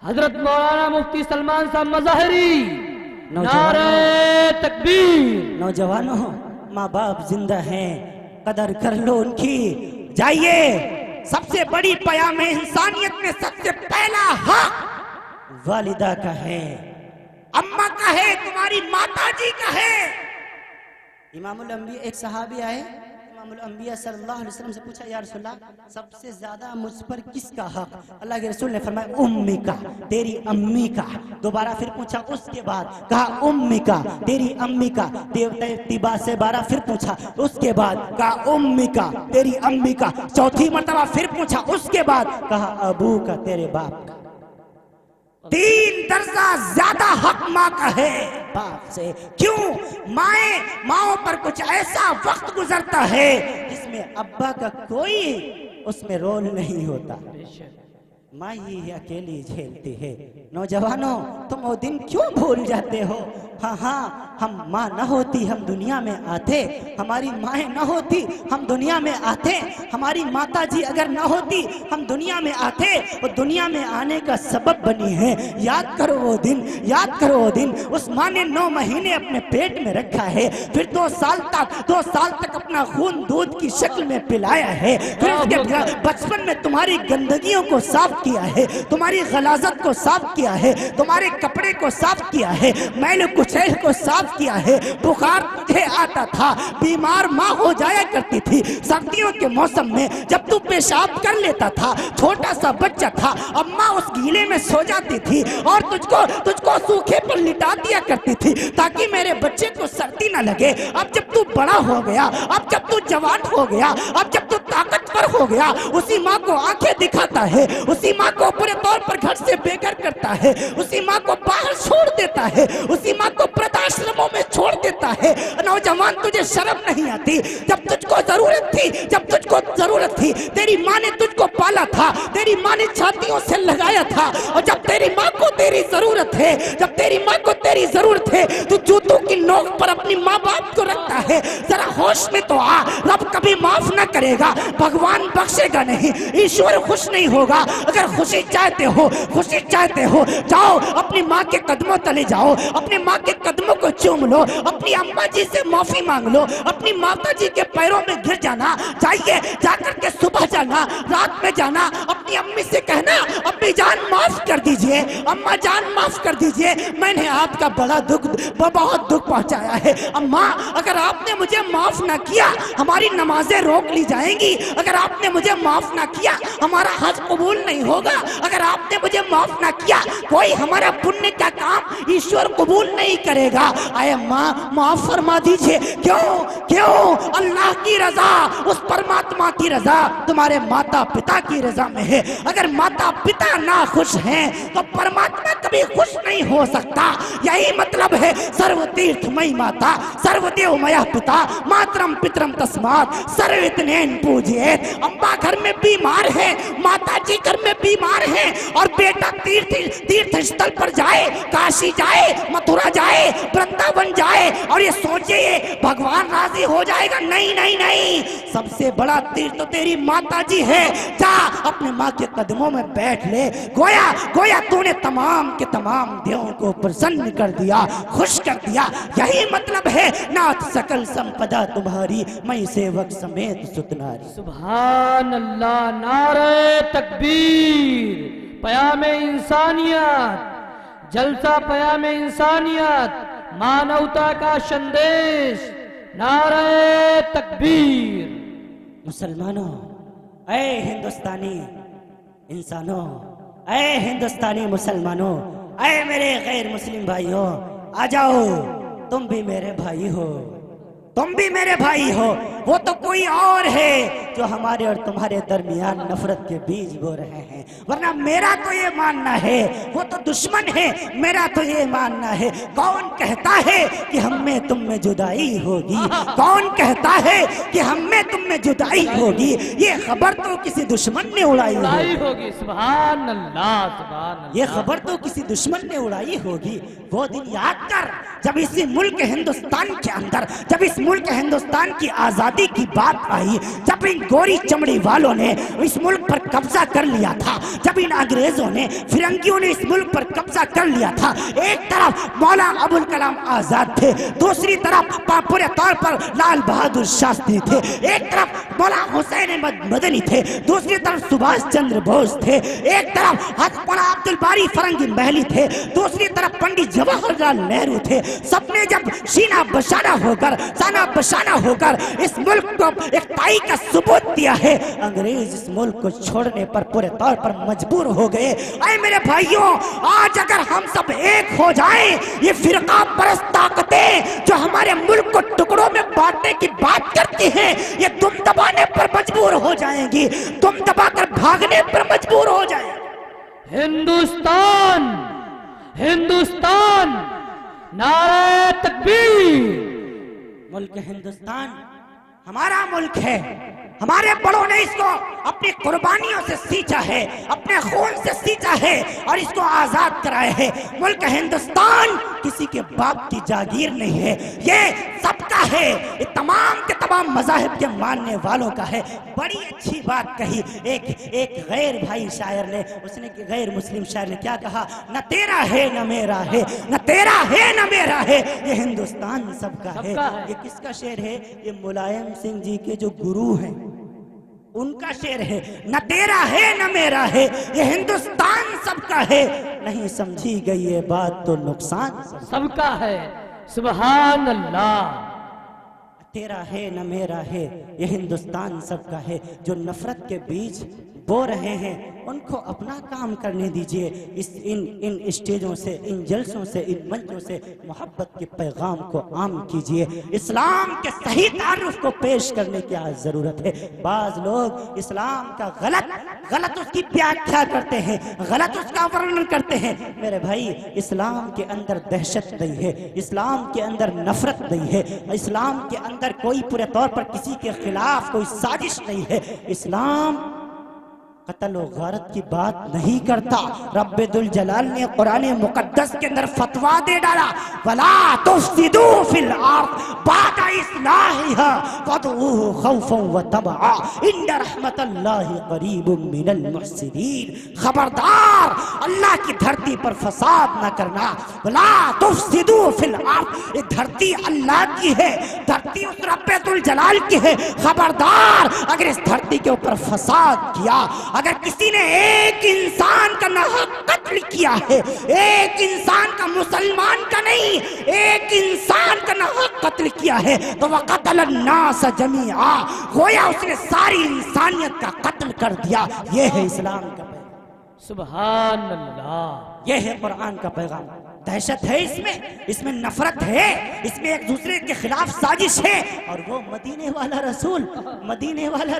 हजरत मौलाना मुफ्ती सलमान साहब मज़ाहिरी, नारे तकबीर। नौजवानों माँ बाप जिंदा हैं, कदर कर लो उनकी। जाइए, सबसे बड़ी पयामे इंसानियत में सबसे पहला हक वालिदा का है, अम्मा का है, तुम्हारी माता जी का है। इमामुल अंबिया एक सहाबी आए, इमामुल अंबिया सल्लल्लाहु अलैहि वसल्लम से पूछा या रसूलल्लाह सबसे ज्यादा मुझ पर किसका हक? अल्लाह के रसूल ने फरमाया उम्मी का, तेरी अम्मी का। दोबारा फिर पूछा, उसके बाद कहा उम्मी का, तेरी अम्मी का। तिबा से 12 फिर पूछा, उसके बाद कहा उम्मी का, तेरी अम्मी का। चौथी मर्तबा फिर पूछा, उसके बाद कहा अबू का, तेरे बाप का। 3 दर्जा ज्यादा हक माँ का है बाप से। क्यों? माओ पर कुछ ऐसा वक्त गुजरता है जिसमें अब्बा का कोई उसमें रोल नहीं होता, माँ ही अकेली झेलती है। नौजवानों तुम वो दिन क्यों भूल जाते हो? हाँ हम माँ न होती हम दुनिया में आते, हमारी माएँ न होती हम दुनिया में आते, हमारी माता जी अगर न होती हम दुनिया में आते, और दुनिया में आने का सबब बनी है। याद करो वो दिन, याद करो वो दिन। उस माँ ने 9 महीने अपने पेट में रखा है, फिर 2 साल तक अपना खून दूध की शक्ल में पिलाया है, फिर उसके बचपन में तुम्हारी गंदगियों को साफ किया है, तुम्हारी गलाजत को साफ किया है, तुम्हारे कपड़े को साफ किया है, मैल कुचैल को साफ किया है। बुखार तुझे आता था, बीमार माँ हो जाया करती थी। सर्दियों के मौसम में जब तू पेशाब कर लेता था, छोटा सा बच्चा था, अम्मा उस गीले में सो जाती थी और तुझको सूखे पर लिटा दिया करती थी ताकि मेरे बच्चे को सर्दी ना लगे। अब जब तू बड़ा हो गया, अब जब तू जवान हो गया, अब जब तू ताकतवर हो गया, उसी माँ को आंखें दिखाता है, उसी माँ को पूरे तौर पर घर से बेघर करता है, उसी माँ को बाहर छोड़ देता है, उसी माँ को वृद्धाश्रमों में छोड़ देता है। नौजवान तुझे शर्म नहीं आती? जब तुझको जरूरत थी तेरी माँ ने तुझको पाला था, तेरी माँ ने छातियों से लगाया था, और जब तेरी माँ को तेरी जरूरत है, जब तेरी माँ को तेरी जरूरत है, तो जूतों की नोक पर अपनी माँ बाप को रखता है। जरा होश में तो आ, रब कभी माफ ना करेगा, भगवान बख्शेगा नहीं, ईश्वर खुश नहीं होगा। अगर खुशी चाहते हो जाओ अपनी माँ के कदमों तले जाओ, अपनी माँ के कदमों को चूम लो, अपनी अम्मा जी से माफी मांग लो, अपनी माता जी के पैरों में गिर जाना। जाइए, जाकर के सुबह जाना, रात में जाना, अपनी अम्मी से कहना, अम्मी जान माफ कर दीजिए, अम्मा जान माफ कर दीजिए, मैंने आपका बहुत दुख पहुंचाया है। अम्मा अगर आपने मुझे माफ ना किया हमारी नमाजें रोक ली जाएंगी, अगर आपने मुझे माफ ना किया हमारा हज कबूल नहीं होगा, अगर आपने मुझे माफ ना किया कोई हमारा पुण्य का काम ईश्वर कबूल नहीं करेगा। आए अम्मा माफ फरमा दीजिए। क्यों क्यों? अल्लाह की रजा, उस परमात्मा की रजा तुम्हारे माता पिता की रजा में है। अगर माता पिता ना खुश हैं तो परमात्मा कभी खुश नहीं हो सकता। यही मतलब है सर्वतीर्थमयी माता सर्वदेवमया पिता मातरम पितरम तस्मात् सर्वविघ्नेन पूजयेत्। अम्मा घर में बीमार है, माता जी घर में बीमार है और बेटा तीर्थ स्थल पर जाए, काशी जाए, मथुरा जाए, वृंदावन जाए और ये सोचे ये भगवान राजी हो जाएगा। नहीं नहीं नहीं, सबसे बड़ा तीर्थ तो तेरी माता जी है। जा अपने माँ के कदमों में बैठ ले। गोया गोया तूने तमाम के तमाम देवों को प्रसन्न कर दिया, खुश कर दिया। यही मतलब है नाथ सकल संपदा तुम्हारी, मैं सेवक समेत सुतनारी। सुभान अल्लाह, नारे तकबीर, पयामे इंसानियत, जलसा पयामे इंसानियत, मानवता का संदेश, नारे तकबीर। मुसलमानों, ऐ हिंदुस्तानी इंसानों, ऐ हिंदुस्तानी मुसलमानों, ऐ मेरे गैर मुस्लिम भाइयों, आ जाओ, तुम भी मेरे भाई हो, तुम भी मेरे भाई हो। वो तो कोई और है जो हमारे और तुम्हारे दरमियान नफरत के बीज बो रहे हैं, वरना मेरा तो ये मानना है वो तो दुश्मन है, मेरा तो ये मानना है। कौन कहता है कि हम में तुम में जुदाई होगी? कौन कहता है कि हम में तुम में जुदाई होगी? ये खबर तो किसी दुश्मन ने उड़ाई होगी। सुभान अल्लाह, सुभान अल्लाह। ये खबर तो किसी दुश्मन ने उड़ाई होगी। वो दिन याद कर जब इसी मुल्क हिंदुस्तान के अंदर, जब इस मुल्क हिंदुस्तान की आजादी की बात आई, जब इन गोरी चमड़ी वालों ने इस मुल्क पर कब्जा कर लिया था, जब इन अंग्रेजों ने, फिरंगियों ने इस मुल्क पर कब्जा कर लिया था। एक तरफ मौला अबुल कलाम आजाद थे, दूसरी तरफ पूरे तौर पर लाल बहादुर शास्त्री थे, एक तरफ मौला हुसैन मदनी थे, दूसरी तरफ सुभाष चंद्र बोस थे, एक तरफ मौला अब्दुल बारी फरंगी महली थे, दूसरी तरफ पंडित जवाहरलाल नेहरू थे। सबने जब सीना बशाना होकर इस मुल्क को एक ताई का सबूत दिया है, अंग्रेज इस मुल्क को छोड़ने पर पूरे तौर पर मजबूर हो गए। ऐ मेरे भाइयों, आज अगर हम सब एक हो जाएं, ये फिरका परस्त ताकतें जो हमारे मुल्क को टुकड़ों में बांटने की बात करती हैं, ये दुम दबाने पर मजबूर हो जाएंगी, दुम दबाकर भागने पर मजबूर हो जाएंगे। हिंदुस्तान, हिंदुस्तान, नारे तकबीर। मुल्क हिंदुस्तान हमारा मुल्क है, हमारे बड़ों ने इसको अपनी कुर्बानियों से सींचा है, अपने खून से सींचा है और इसको आजाद कराया है। मुल्क हिंदुस्तान किसी के बाप की जागीर नहीं है, ये सबका है, ये तमाम के तमाम मज़ाहिब के मानने वालों का है। बड़ी अच्छी बात कही एक गैर भाई शायर ने, उसने गैर मुस्लिम शायर ने क्या कहा? न तेरा है न मेरा है, न तेरा है न मेरा है, ये हिंदुस्तान सबका है। ये किसका शेर है? ये मुलायम सिंह जी के जो गुरु हैं उनका शेर है। न तेरा है न मेरा है, ये हिंदुस्तान सबका है। नहीं समझी गई ये बात तो नुकसान सबका है। सुभान अल्लाह। तेरा है न मेरा है, ये हिंदुस्तान सबका है। जो नफरत के बीज बो रहे हैं उनको अपना काम करने दीजिए। इन स्टेजों से, इन जलसों से, इन मंचों से मोहब्बत के पैगाम को आम कीजिए। इस्लाम के सही तारुफ को पेश करने की आज जरूरत है। बाज लोग इस्लाम का गलत उसकी व्याख्या करते हैं, गलत उसका वर्णन करते हैं। मेरे भाई, इस्लाम के अंदर दहशत नहीं है, इस्लाम के अंदर नफरत नहीं है, इस्लाम के अंदर कोई पूरे तौर पर किसी के खिलाफ कोई साजिश नहीं है। इस्लाम कत्ल और गारत की बात नहीं करता। रब्बुल जलाल ने कुरान मुकद्दस के अंदर फतवा दे डाला, वला तुफ्सिदू फिल अर्द बाद इस्लाहिहा वदऊहु खौफन व तबआ इन्न रहमतल्लाहि करीबुम मिनल मुहसिनीन। खबरदार, अल्लाह की धरती पर फसाद न करना। वला तुफ्सिदू फिल अर्द, ये धरती अल्लाह की है, धरती उस रब्बुल जलाल की है। खबरदार, अगर इस धरती के ऊपर फसाद किया, अगर किसी ने एक इंसान का नाहक कत्ल किया है, एक इंसान का, मुसलमान का नहीं, एक इंसान का नाहक कत्ल किया है, तो वह कत्ल अन्नास जमीआ, गोया उसने सारी इंसानियत का कत्ल कर दिया। यह है इस्लाम का पैगाम। सुभान अल्लाह। यह है कुरान का पैगाम। दहशत है इसमें नफरत है, इसमें एक दूसरे के खिलाफ साजिश है। और वो मदीने वाला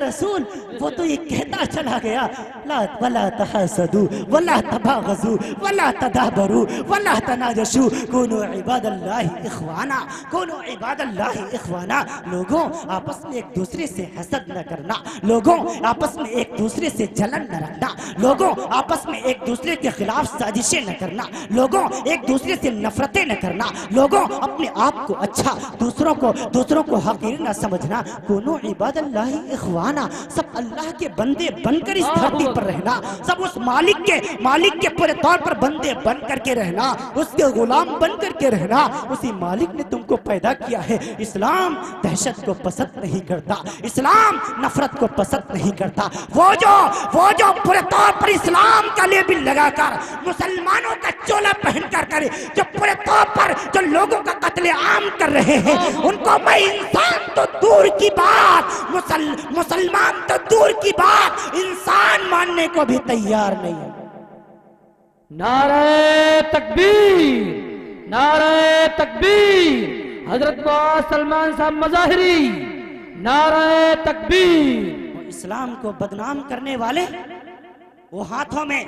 रसूल वो तो ये कहता चला गया, ला वला तहसदू वला तबागजू वला तदाबरू वला तनाजशू कुनू इबादल्लाहि इख्वाना, कुनू इबादल्लाहि इख्वाना। लोगों, आपस में एक दूसरे से हसद न करना, लोगों आपस में एक दूसरे से जलन न रखना, लोगों आपस में एक दूसरे के खिलाफ साजिशें न करना, लोगों एक दूसरे से नफरतें न करना, लोगों अपने आप को अच्छा, दूसरों को हकीर न समझना। कुनू इबादल्लाहि इख्वाना, सब अल्लाह के बंदे बनकर इस धरती पर रहना, सब उस मालिक के पूरे तौर पर बंदे बन करके रहना, उसके गुलाम बन करके रहना। उसी मालिक ने तुमको पैदा किया है। इस्लाम दहशत को पसंद नहीं करता, इस्लाम नफरत को पसंद नहीं करता। वो जो पूरे तौर पर इस्लाम का लेबिल लगाकर, मुसलमानों का चोला पहन कर जो पूरे तौर पर जो लोगों का कत्ले आम कर रहे हैं, उनको मैं इंसान तो दूर की बात, मुसलमान तो दूर की बात, इंसान मानने को भी तैयार नहीं है। नारे तकबीर, नारे तकबीर। हजरत मुआज़ सलमान साहब मज़ाहिरी, नारे तकबीर। इस्लाम को बदनाम करने वाले, वो हाथों में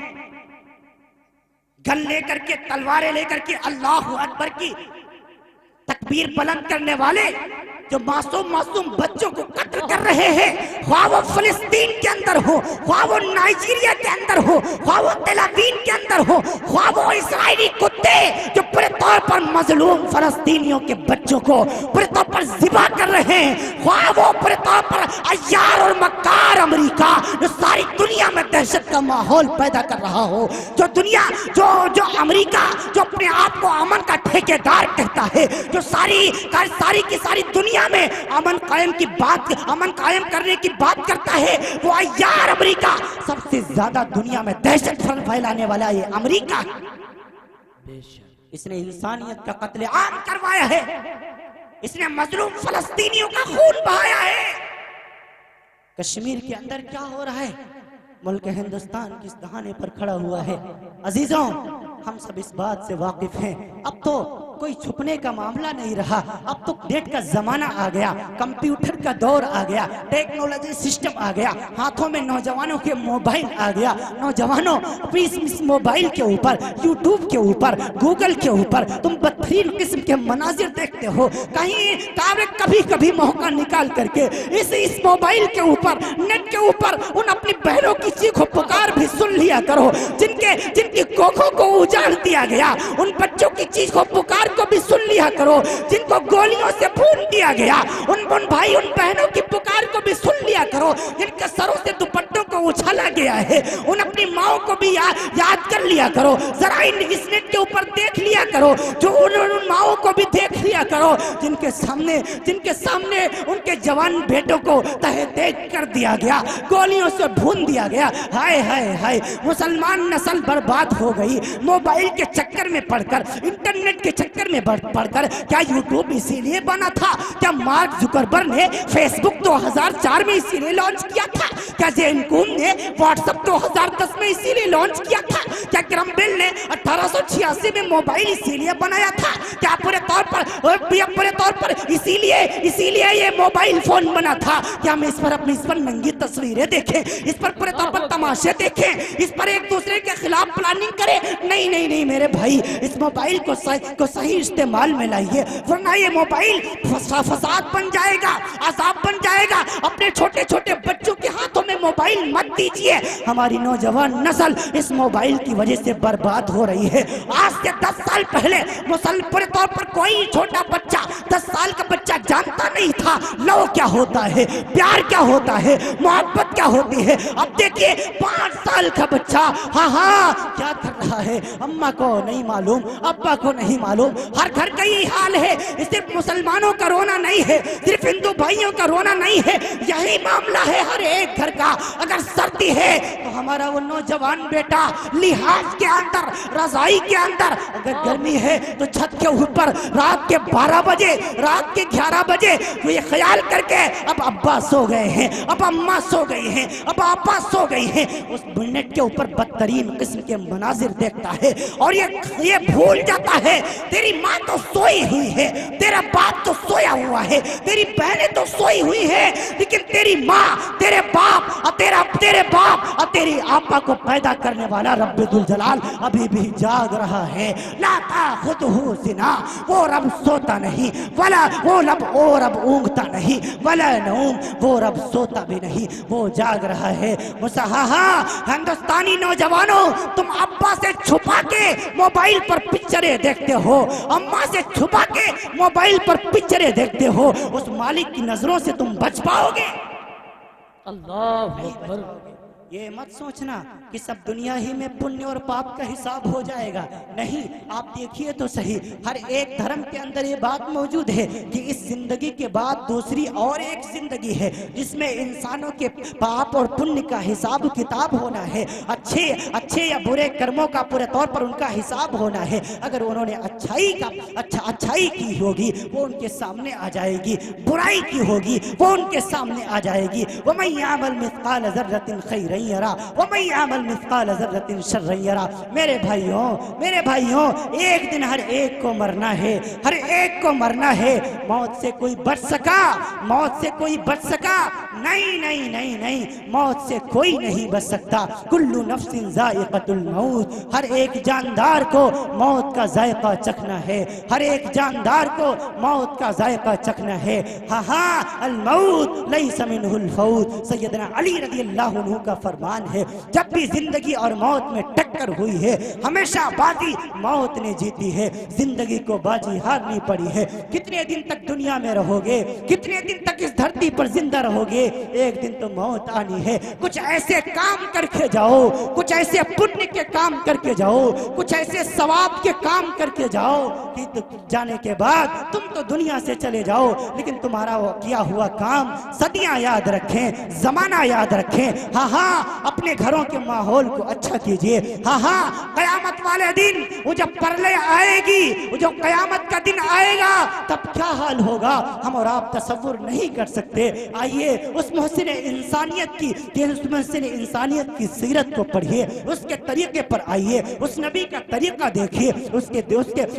गन लेकर के, तलवारें लेकर के अल्लाहु अकबर की तकबीर बुलंद करने वाले, जो मासूम बच्चों को कत्ल कर रहे हैं, ख्वाह वो फिलिस्तीन के अंदर हो, ख्वाह वो नाइजीरिया के अंदर हो, ख्वाह वो तेलावीव के अंदर हो, ख्वाह वो इस्राएली कुत्ते जो पूरे तौर पर मजलूम फलस्तीनियों के बच्चों को पूरे तौर पर ज़िबा कर रहे हैं, ख्वाह वो पूरे तौर पर अय्यार और मक्कार अमेरिका जो सारी दुनिया में दहशत का माहौल पैदा कर रहा हो, जो दुनिया जो अमेरिका जो अपने आप को अमन का ठेकेदार कहता है, जो सारी की सारी दुनिया में अमन कायम करने की बात करता है, वो अय्यार अमेरिका, सबसे ज्यादा दुनिया में दहशत फैलाने वाला ये अमेरिका, इसने इंसानियत का कत्ले आम करवाया है, इसने मजलूम फलस्तीनियों का खून बहाया है। कश्मीर के अंदर क्या हो रहा है, मुल्क हिंदुस्तान किस दहाने पर खड़ा हुआ है। अजीजों, हम सब इस बात से वाकिफ हैं। अब तो कोई छुपने का मामला नहीं रहा, अब तो नेट का जमाना आ गया, कंप्यूटर का दौर आ गया, टेक्नोलॉजी सिस्टम आ गया, हाथों में नौजवानों के मोबाइल आ गया। नौजवानों अपनी इस मोबाइल के ऊपर, यूट्यूब के ऊपर, गूगल के ऊपर तुम बदतरीन किस्म के मनाजिर देखते हो। कभी कभी मौका निकाल करके इस मोबाइल के ऊपर, नेट के ऊपर उन अपनी बहनों की चीखों पुकार भी सुन लिया करो, जिनकी कोखों को उजाड़ दिया गया, उन बच्चों की चीखों पुकार को भी सुन लिया करो, जिनको गोलियों से भून दिया गया, उन भाई उन बहनों की पुकार को भी सुन लिया करो, जिनके सरों से दुपट्टों को उछाला गया है, उन अपनी माओ को भी याद कर लिया करो। जरा इस नेट के ऊपर देख लिया करो, जो उन माओ को भी देख लिया करो, जिनके सामने उनके जवान बेटों को तहे देख कर दिया गया, गोलियों से भून दिया गया। हाय हाय हाय, मुसलमान नस्ल बर्बाद हो गई मोबाइल के चक्कर में पड़कर, इंटरनेट के चक्कर में पड़कर। क्या यूट्यूब इसीलिए बना था? क्या मार्क जुकरबर्ग ने फेसबुक 2004 में इसीलिए लॉन्च किया था? क्या जेन कून ने व्हाट्सएप 2010 में इसीलिए लॉन्च किया था? क्या ग्राहम बेल ने 1886 में मोबाइल इसीलिए बनाया था? क्या पूरे तौर पर इसीलिए ये मोबाइल फोन बना था? क्या हम इस पर नंगी तस्वीरें देखें, इस पर पूरे तौर पर तमाशे देखें, इस पर एक दूसरे के खिलाफ प्लानिंग करें? नहीं मेरे भाई, इस मोबाइल को सही इस्तेमाल में लाइए, वरना ये मोबाइल फसाद बन जाएगा, अजाब बन जाएगा। अपने छोटे छोटे बच्चों के हाथों में मोबाइल मत दीजिए। हमारी नौजवान नस्ल इस मोबाइल की वजह से बर्बाद हो रही है। आज से 10 साल पहले पूरे तौर पर कोई छोटा बच्चा, 10 साल का बच्चा जानता नहीं था लव क्या होता है, प्यार क्या होता है, मोहब्बत क्या होती है। अब देखिए 5 साल का बच्चा हाँ क्या कर रहा है, अम्मा को नहीं मालूम, अब्बा को नहीं मालूम। हर घर का यही हाल है। सिर्फ मुसलमानों का रोना नहीं है, सिर्फ हिंदू भाइयों का रोना नहीं है, यही मामला है हर एक घर का। अगर सर्दी है तो हमारा वो नौजवान बेटा लिहाज के अंदर, रजाई के अंदर, अगर गर्मी है तो छत के ऊपर रात के 12 बजे, रात के 11 बजे तो ये ख्याल करके अब अब्बा सो गए हैं, अब अम्मा सो गई हैं, अब आपा सो गई हैं, उस बुनेट के ऊपर बदतरीन किस्म के मनाजिर देखता है और ये भूल जाता है तेरी माँ तो सोई हुई है, तेरा बाप तो सोया हुआ है, तेरी बहनें तो सोई हुई है, लेकिन तेरी माँ, तेरे बाप और तेरे बाप और तेरी आपा को पैदा करने वाला रब्बुल जलाल अभी भी जाग रहा है। ला ताखुदहु सिना, वो रब सोता नहीं, वला वो रब ऊँघता नहीं, वला नऊम, वो रब सोता भी नहीं, वो जाग रहा है। मुसहाहा हिंदुस्तानी नौजवानों, तुम अब्बा से छुपा के मोबाइल पर पिक्चरें देखते हो, अम्मा से छुपा के मोबाइल पर पिक्चरें देखते हो, उस मालिक की नजरों से तुम बच पाओगे? अल्लाह अकबर। ये मत सोचना कि सब दुनिया ही में पुण्य और पाप का हिसाब हो जाएगा, नहीं। आप देखिए तो सही, हर एक धर्म के अंदर ये बात मौजूद है कि इस जिंदगी के बाद दूसरी और एक जिंदगी है जिसमें इंसानों के पाप और पुण्य का हिसाब किताब होना है, अच्छे या बुरे कर्मों का पूरे तौर पर उनका हिसाब होना है। अगर उन्होंने अच्छाई की होगी वो उनके सामने आ जाएगी, बुराई की होगी वो उनके सामने आ जाएगी। वमन यअमल मिस्काल ज़र्रतिन खैरन यरा वमन यअमल मिस्काल ज़र्रतिन शर्रन यरा। मेरे भाइयों, एक दिन हर एक को मरना है, हर एक को मरना है। मौत से कोई बच सका? मौत से कोई बच सका? नहीं, मौत से कोई नहीं बच सकता। कुल्लु नफ्सिन ज़ाइक़तुल मौत, हर एक जानदार को मौत का जायका चखना है, हर एक जानदार को मौत का जायका चखना है। हाँ, अल मौत लैसा मिनहुल फौत। सैयदना अली रज़ियल्लाहु अन्हु का फरमान है, जब भी जिंदगी और मौत में टक्कर हुई है हमेशा बाजी मौत ने जीती है, जिंदगी को बाजी हारनी पड़ी है। कितने दिन तक दुनिया में रहोगे, कितने दिन तक इस धरती पर जिंदा रहोगे? एक दिन तो मौत आनी है। कुछ ऐसे काम करके जाओ, कुछ ऐसे पुण्य के काम करके जाओ, कुछ ऐसे सवाब के काम करके जाओ कि जाने के बाद तुम तो दुनिया से चले जाओ, लेकिन तुम्हारा किया हुआ काम सदियां याद रखें, जमाना याद रखें। हाँ, अपने घरों के माहौल को अच्छा कीजिए। हाँ, कयामत वाले दिन वो जब परले आएगी, वो जो कयामत का दिन आएगा तब क्या हाल होगा हम और आप तसव्वुर नहीं कर सकते। आइए उस मुहसिन इंसानियत की सीरत को पढ़िए, उसके तरीके पर आइए, उस नबी का तरीका देखिए,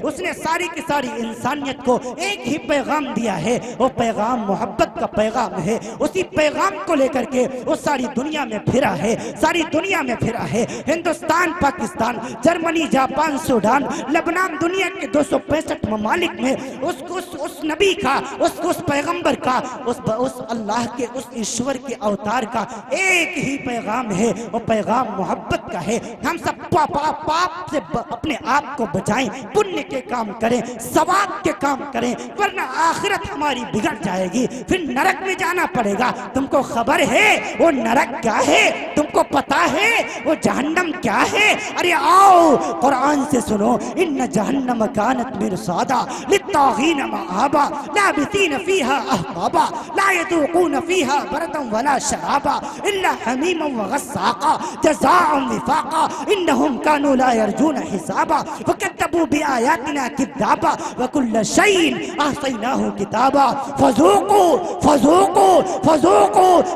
उसने सारी की सारी इंसानियत को एक ही पैगाम दिया है, वो पैगाम मोहब्बत का पैगाम है। उसी पैगाम को लेकर के वो सारी दुनिया में फिरा है, सारी दुनिया में फिरा है। Hindustan, Pakistan, Germany, Japan, Sudan, Lebanon, दुनिया के 265 ममालिक में उस नबी का, उस पैगंबर का, उस अल्लाह के, उस ईश्वर के अवतार का एक ही पैगाम है, वो पैगाम मोहब्बत का है। हम सब पाप से अपने आप को बचाएं, पुण्य के काम करें, सवाब के काम करें, वरना आखिरत हमारी बिगड़ जाएगी, फिर नरक में जाना पड़ेगा। तुमको खबर है वो नरक क्या है? तुमको पता है वो जहन्नम क्या है? अरे आओ कुरान से सुनो, इन्न जहन्नम कानत मिरसादा लित्तागीन मआबा लाबिसीन फीहा अहकाबा ला यदूकून फीहा बरदन वला शराबा इल्ला हमीमन व गस्साका जज़ाअन विफाका इन्नहुम कानू ला यरजून हिसाबा फकद्दबू बिआयातिना किद्दाबा व कुल्ल शैइन अहसैनाहु किताबा फज़ूकू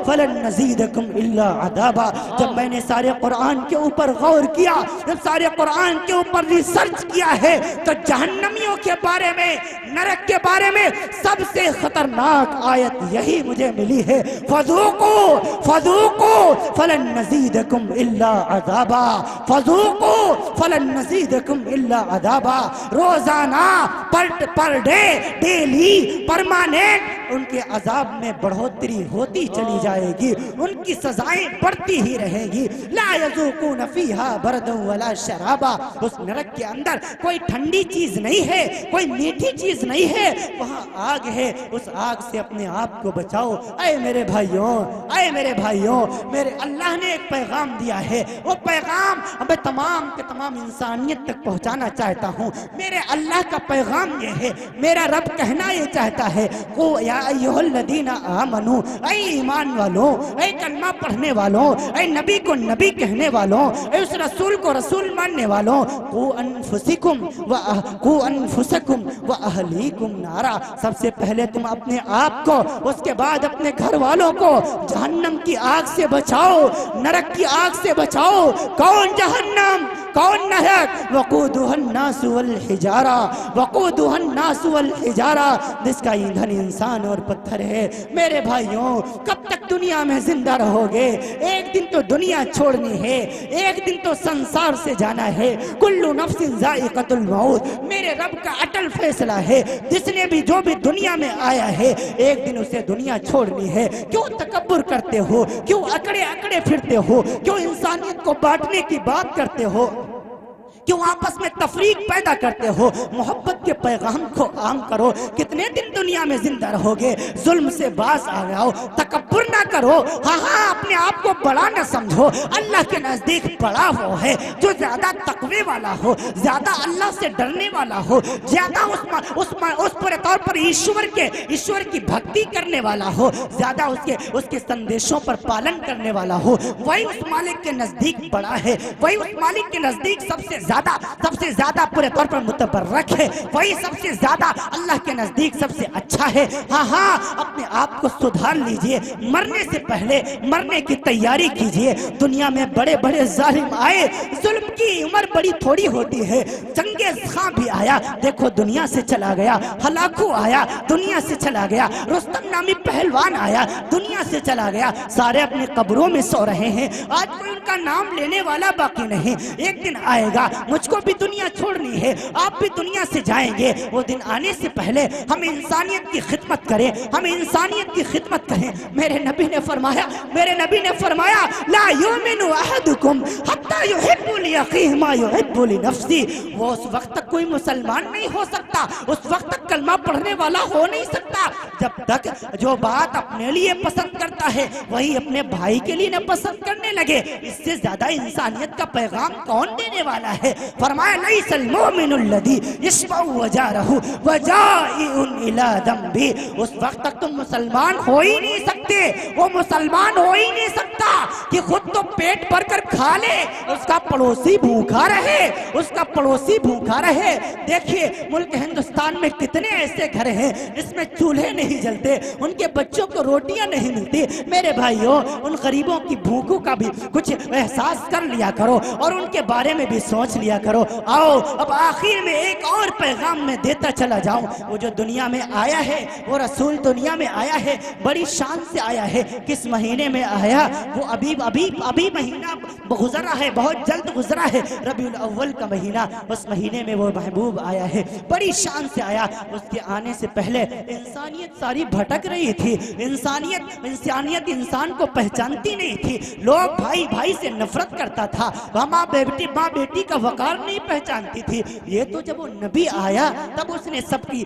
फलन नज़ीदकुम इल्ला अदाबा। जब मैंने सारे कुरान के ऊपर गौर किया, जब सारे कुरान के ऊपर रिसर्च किया है, तो जहन्नमियों के बारे में, नरक के बारे में सबसे खतरनाक आयत यही मुझे मिली है, फज़ूकू फलन नज़ीदकुम इल्ला अदाबा, फज़ूकू फलन नज़ीदकुम इल्ला अदाबा। रोजाना पर डे, डेली, परमानेंट उनके अजाब में बढ़ोतरी होती चली जाएगी, उनकी सजाएं बढ़ती ही रहेगी। ला यज़ूकून फीहा बरदन वला शराबा। उस नरक के अंदर कोई ठंडी चीज नहीं है, कोई मीठी चीज नहीं है, वहां आग है। उस आग से अपने आप को बचाओ। ऐ मेरे भाइयों, मेरे अल्लाह ने एक पैगाम दिया है, वो पैगाम मैं तमाम के तमाम इंसानियत तक पहुंचाना चाहता हूं। मेरे अल्लाह का पैगाम ये है, मेरा रब कहना ये चाहता है, को या या अय्युहल्लज़ीना आमनू, ऐ ईमान वालों, ऐ कलमा पढ़ने वालों, ऐ नबी को नबी कहने वालों, ऐ उस रसूल को रसूल मानने वालों, कू अनफुसकुम व अहलीकुम नारा, सबसे पहले तुम अपने आप को, उसके बाद अपने घर वालों को जहन्नम की आग से बचाओ, नरक की आग से बचाओ। कौन जहन्नम, कौन नरक? वक़ूदुहन्नासु वल हिजारा, वक़ूदुहन्नासु वल हिजारा, जिसका ईंधन इंसान और पत्थर है। मेरे भाइयों, कब तक दुनिया में जिंदा रहोगे? एक दिन तो दुनिया छोड़नी है, एक दिन तो संसार से जाना है। कुल्लु नफ्सिन ज़ाइक़तुल मौत, मेरे रब का अटल फैसला है। जिसने भी जो भी दुनिया में आया है, एक दिन उसे दुनिया छोड़नी है। क्यों तकब्बुर करते हो? क्यों अकड़े अकड़े फिरते हो? क्यों इंसानियत को बांटने की बात करते हो? क्यों आपस में तफरीक पैदा करते हो? मोहब्बत के पैगाम को आम करो। कितने दिन दुनिया में जिंदा रहोगे? जुल्म से बाज आ जाओ, तकब्बुर ना करो। हाँ हाँ, अपने आप को बड़ा ना समझो। अल्लाह के नजदीक बड़ा वो है जो ज्यादा तकवे वाला हो, ज्यादा अल्लाह से डरने वाला हो, ज्यादा उस पर तौर पर ईश्वर की भक्ति करने वाला हो, ज्यादा उसके संदेशों पर पालन करने वाला हो। वही उस मालिक के नजदीक बड़ा है, वही उस मालिक के नजदीक सबसे ज्यादा पूरे तौर पर मुतबर्रक है, वही सबसे ज्यादा अल्लाह के नजदीक सबसे अच्छा है। हाँ हाँ, अपने आप को सुधार लीजिए। मरने से पहले मरने की तैयारी कीजिए। दुनिया में बड़े बड़े जालिम आए, जुल्म की उम्र बड़ी थोड़ी होती है। चंगेज खां भी आया, देखो दुनिया से चला गया। हलाकू आया, दुनिया से चला गया। रुस्तम नामी पहलवान आया, दुनिया से चला गया। सारे अपने कब्रों में सो रहे हैं, आज कोई उनका नाम लेने वाला बाकी नहीं। एक दिन आएगा, मुझको भी दुनिया छोड़नी है, आप भी दुनिया से जाएंगे। वो दिन आने से पहले हम इंसानियत की खिदमत करें, हम इंसानियत की खिदमत करें। मेरे नबी ने फरमाया ला युमिनु अहदुकुम हत्ता युहिब्बु लिअखीहि मा युहिब्बु लिनफ्सी। वो उस वक्त तक कोई मुसलमान नहीं हो सकता, उस वक्त तक कलमा पढ़ने वाला हो नहीं सकता, जब तक जो बात अपने लिए पसंद करता है वही अपने भाई के लिए न पसंद करने लगे। इससे ज्यादा इंसानियत का पैगाम कौन देने वाला है? फरमाया लैसल मोमिनुल लज़ी यश्बउ वजारहु वजाइउन इला दम्बी। उस वक्त तक तुम मुसलमान हो ही नहीं सकते, वो मुसलमान हो ही नहीं सकता कि खुद तो पेट भर कर खा ले, उसका पड़ोसी भूखा रहे, उसका पड़ोसी भूखा रहे। देखिए मुल्क हिंदुस्तान में कितने ऐसे घर हैं जिसमें चूल्हे नहीं जलते, उनके बच्चों को रोटियां नहीं मिलती। मेरे भाइयों, उन गरीबों की भूखों का भी कुछ एहसास कर लिया करो और उनके बारे में भी सोच लिया करो। आओ अब आखिर में एक और पैगाम मैं देता चला जाऊं। वो जो दुनिया में आया है, वो रसूल दुनिया में आया है, बड़ी शान से आया है। किस महीने में आया? वो अभी महीना गुजरा है, बहुत जल्द गुजरा है, रबीउल अव्वल का महीना। उस महीने में वो महबूब आया है, बड़ी शान से आया। उसके आने से पहले इंसानियत सारी भटक रही थी। इंसानियत इंसान को पहचानती नहीं थी। लोग भाई भाई से नफरत करता था, माँ बेटी का वकार नहीं पहचानती थी। ये तो जब वो नबी आया तब उसने सबकी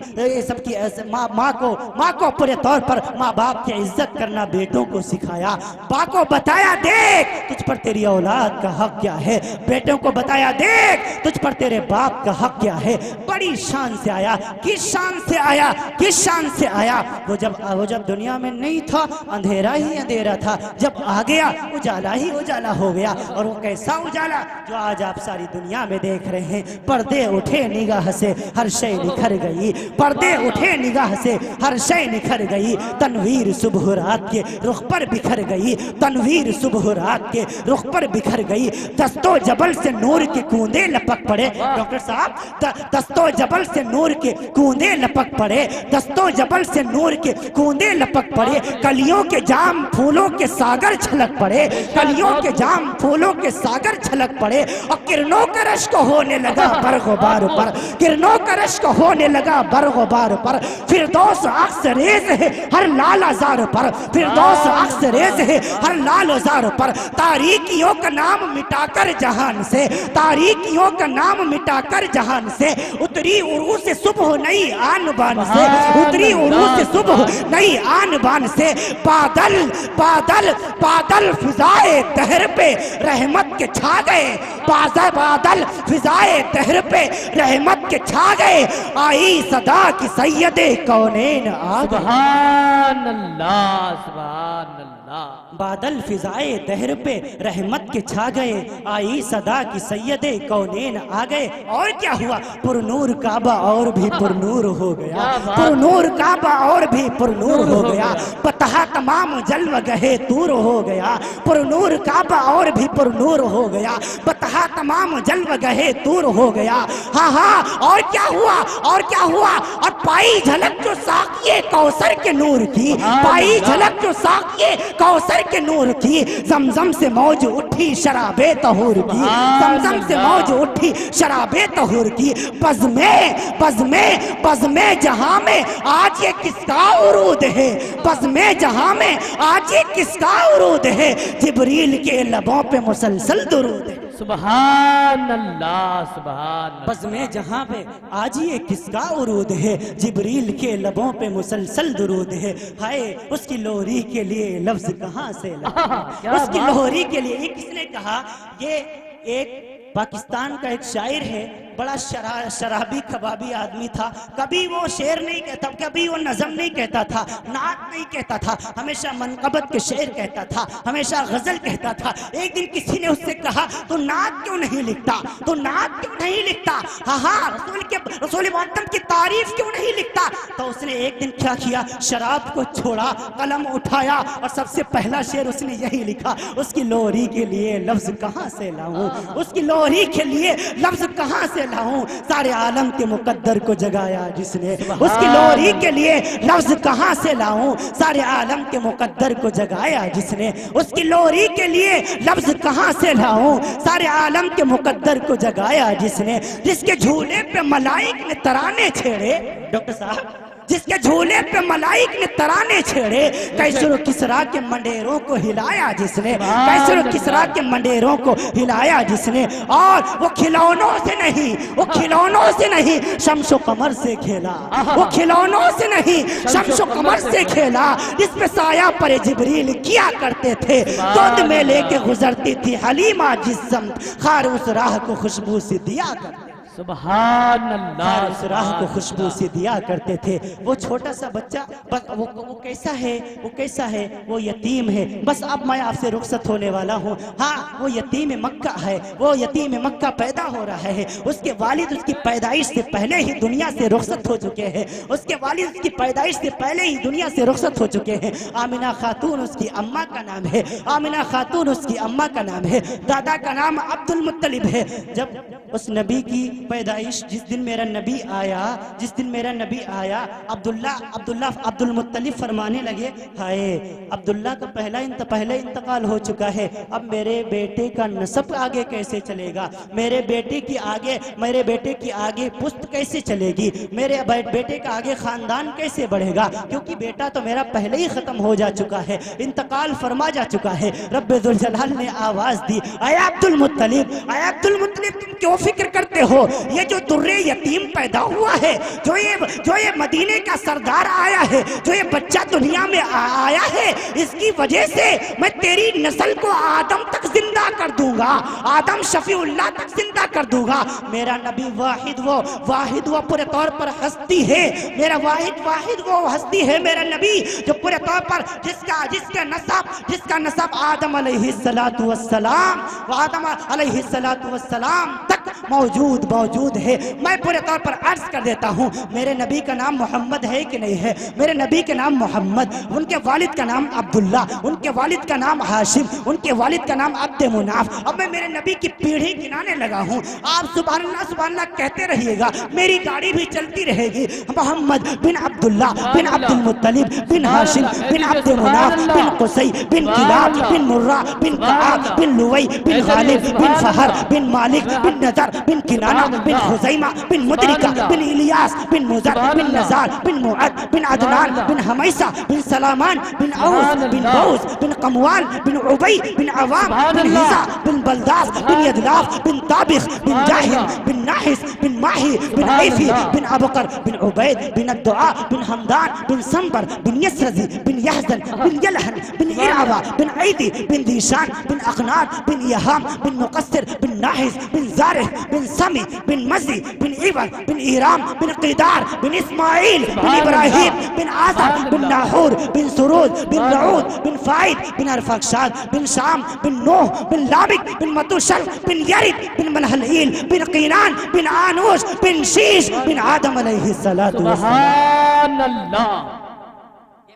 माँ को पूरे तौर पर माँ बाप की इज्जत करना बेटों को सिखाया। माँ को बताया देख तुझ पर तेरी औलाद का हक क्या है, बेटों को बताया देख तुझ पर तेरे बाप का हक क्या है। बड़ी शान से आया। किस शान से आया? वो जब दुनिया में नहीं था, अंधेरा ही अंधेरा था। जब आ गया, उजाला ही उजाला हो गया। और वो कैसा उजाला जो आज आप सारी दुनिया में देख रहे हैं। पर्दे उठे निगाह से हर शय निखर गई, पर्दे उठे निगाह से हर शय निखर गई। तनवीर सुबह रात के रुख पर बिखर गई, तनवीर सुबह रात के रुख पर बिखर गई। दस्तो जबल से नूर के कूंदे लपक पड़े। डॉक्टर साहब, दस्तो जबल से नूर के कूंदे लपक पड़े, दस्तो जबल से नूर के कूंदे लपक पड़े। कलियों के जाम फूलों के सागर छलक पड़े, कलियों के जाम फूलों के सागर छलक पड़े। और किरणों का रश्क होने लगा बरगुबार पर, किरणों का रश्क होने लगा बरगुबार पर। फिरदौस अक्स रेज है हर लाल आजार पर, फिरदौस अक्स रेज है हर लाल आजार पर। तारीकियों का नाम मिटाकर जहान से, तारीकियों का नाम मिटाकर जहान से। उतरी उरू से सुबह नई आन बान से, उतरी उरू से सुबह नई आन बान से। बादल बादल बादल फिजाए दहर पे रहमत के छा गए, बादल फिजाए दहर पे रहमत के छा गए, आई सदा की सैयदे कौनैन आ गए। सुभान अल्लाह, सुभान अल्लाह। बादल फिजाए दहर पे रहमत के छा गए, आई सदा की सैयदे कौनैन आ गए। और क्या हुआ, पुरनूर काबा और भी पुरनूर हो गया, पुरनूर काबा और भी पुरनूर हो गया, बतहा तमाम जलव गहे तूर हो गया, पुरनूर काबा और भी पुरनूर हो गया, बतहा तमाम जलव गहे तूर हो गया। हाँ हाँ, और क्या हुआ, और क्या हुआ, और पाई झलक जो साकिए कौसर के नूर की, पाई झलक जो साकिए कौसर के नूर की, जमजम से मौज उठी शराबे तहूर की, जमजम से मौज उठी शराबे तहूर की। बज़्मे जहां में आज ये किसका उरूद है, बज़्मे जहां में आज ये किसका उरूद है, जिब्रील के लबों पे मुसलसल दुरूद है। सुभान अल्लाह, सुभान अल्लाह। बज़्मे जहां पे आज ये किसका उरूद है, जिब्रील के लबों पे मुसलसल दुरूद है। हाय उसकी लोहरी के लिए लफ्ज कहां से लाऊं, उसकी लोहरी के लिए। ये किसने कहा, ये एक पाकिस्तान का एक शायर है, बड़ा शराबी कबाबी आदमी था। कभी वो शेर नहीं कहता, कभी वो नज़म नहीं कहता था, नात नहीं कहता था, हमेशा मनक़बत के शेर कहता था, हमेशा गजल कहता था। एक दिन किसी ने उससे कहा, तो नात क्यों नहीं लिखता, तो नात क्यों नहीं लिखता, हाँ हाँ रसूल मुअत्तम की तारीफ क्यों नहीं लिखता। तो उसने एक दिन क्या किया, शराब को छोड़ा, कलम उठाया और सबसे पहला शेर उसने यही लिखा, उसकी लोहरी के लिए लफ्ज कहाँ से लाऊं, उसकी लोहरी के लिए लफ्ज कहाँ से लाऊं, सारे आलम के मुकद्दर को जगाया जिसने, उसकी लोहरी के लिए लफ्ज कहाँ से लाऊं, सारे आलम के मुकद्दर को जगाया जिसने, उसकी लोहरी के लिए लफ्ज कहाँ से लाऊं, सारे आलम के मुकद्दर को जगाया जिसने, जिसके झूले पे मलाइक ने तराने छेड़े, डॉक्टर साहब जिसके झूले पे मलाइक ने तराने छेड़े, कैसर किसरा के मंडेरों को हिलाया जिसने, कैसर किसरा के मंडेरों को हिलाया जिसने, और वो खिलौनों से नहीं, वो खिलौनों से नहीं शम्सो कमर से खेला, वो खिलौनों से नहीं शम्सो कमर से खेला, जिस पे साया पर जिब्रील किया करते थे, गोद में लेके गुजरती थी हलीमा जिस्म, खार उस राह को खुशबू से दिया करते, सुभान अल्लाह, उस राह को खुशबू से दिया करते थे। वो छोटा सा बच्चा बस वो कैसा है, वो कैसा है, वो यतीम है। बस अब मैं आपसे रुखसत होने वाला हूँ। हाँ, वो यतीम मक्का है, वो यतीम मक्का पैदा हो रहा है। उसके वालिद उसकी पैदाइश से पहले ही दुनिया से रुखसत हो चुके हैं, उसके वालिद उसकी पैदाइश से पहले ही दुनिया से रुखसत हो चुके हैं। आमिना खातून उसकी अम्मा का नाम है, आमिना खातून उसकी अम्मा का नाम है, दादा का नाम अब्दुल मुत्तलिब है। जब उस नबी की पैदाइश, जिस दिन मेरा नबी आया, जिस दिन मेरा नबी आया, अब्दुल मुत्तलिब फरमाने लगे, हाय अब्दुल्ला का पहले इंतकाल हो चुका है, अब मेरे बेटे का नसब आगे कैसे चलेगा, मेरे बेटे की आगे पुश्त कैसे चलेगी, मेरे बेटे का आगे खानदान कैसे बढ़ेगा, क्योंकि बेटा तो मेरा पहले ही खत्म हो जा चुका है, इंतकाल फरमा जा चुका है। रब्बे जुल जलाल ने आवाज दी, आय अब्दुल मुत्तलिब, तुम क्यों फिक्र करते हो, ये जो दुर्रे यतीम पैदा हुआ है, जो ये मदीने का सरदार आया है, जो ये बच्चा दुनिया में आया है, इसकी वजह से मैं तेरी नस्ल को आदम तक जिंदा कर दूंगा, आदम शफीउल्लाह तक जिंदा कर दूंगा। मेरा नबी वाहिद वो पूरे तौर पर हस्ती है, मेरा वाहिद वो हस्ती है, मेरा नबी जो पूरे तौर पर जिसका नसब आदम अलैहिस्सलातु वस्सलाम तक मौजूद है। मैं पूरे तौर पर अर्ज कर देता हूँ, मेरे नबी का नाम मोहम्मद है कि नहीं है, मेरे नबी के नाम मोहम्मद, उनके वालिद का नाम अब्दुल्ला, उनके वालिद का नाम हाशिम, उनके वालिद का नाम अब्द मुनाफ। अब मैं मेरे नबी की पीढ़ी गिनाने लगा हूँ, आप सुभान अल्लाह कहते रहिएगा, मेरी गाड़ी भी चलती रहेगी। मोहम्मद बिन अब्दुल्ला बिन अब्दुल मुत्तलिब बिन हाशिम बिन अब्द मुनाफ बिन कुसै बिन किलाब बिन मुर्रा बिन कआब बिन लुवै बिन गालिब बिन फहर बिन मालिक बिन नजर बिन किनाना बिन खुजैमा बिन मुदरिका बिन इलियास बिन मुजर बिन नजार बिन मुअद बिन अदनान बिन हमैसा बिन सलामान बिन औस बिन बौस बिन कमवान बिन उबै बिन अवाम बिन हिजा बिन बलदास बिन यदलाफ बिन ताबिख बिन जाहिम बिन नाहिस बिन माही बिन ऐफी बिन अबकर बिन उबैद बिन अद्दुआ बिन हमदान बिन संबर बिन यसरजी बिन यहजन बिन यलहन बिन इरावा बिन ऐदी बिन दीशान बिन अखनाद बिन यहाम बिन मुकस्सिर बिन नाहिस बिन जार सालेह बिन समी बिन मज़ी बिन इवन बिन इराम बिन क़िदार बिन इस्माइल बिन इब्राहिम बिन आज़र बिन नाहूर बिन सुरूज बिन रऊद बिन फाइद बिन अरफाक्षाद बिन शाम बिन नूह बिन लाबिक बिन मतुशल बिन यरिद बिन मनहलील बिन क़ीनान बिन आनूश बिन शीश बिन आदम अलैहिस्सलातु सुभान अल्लाह।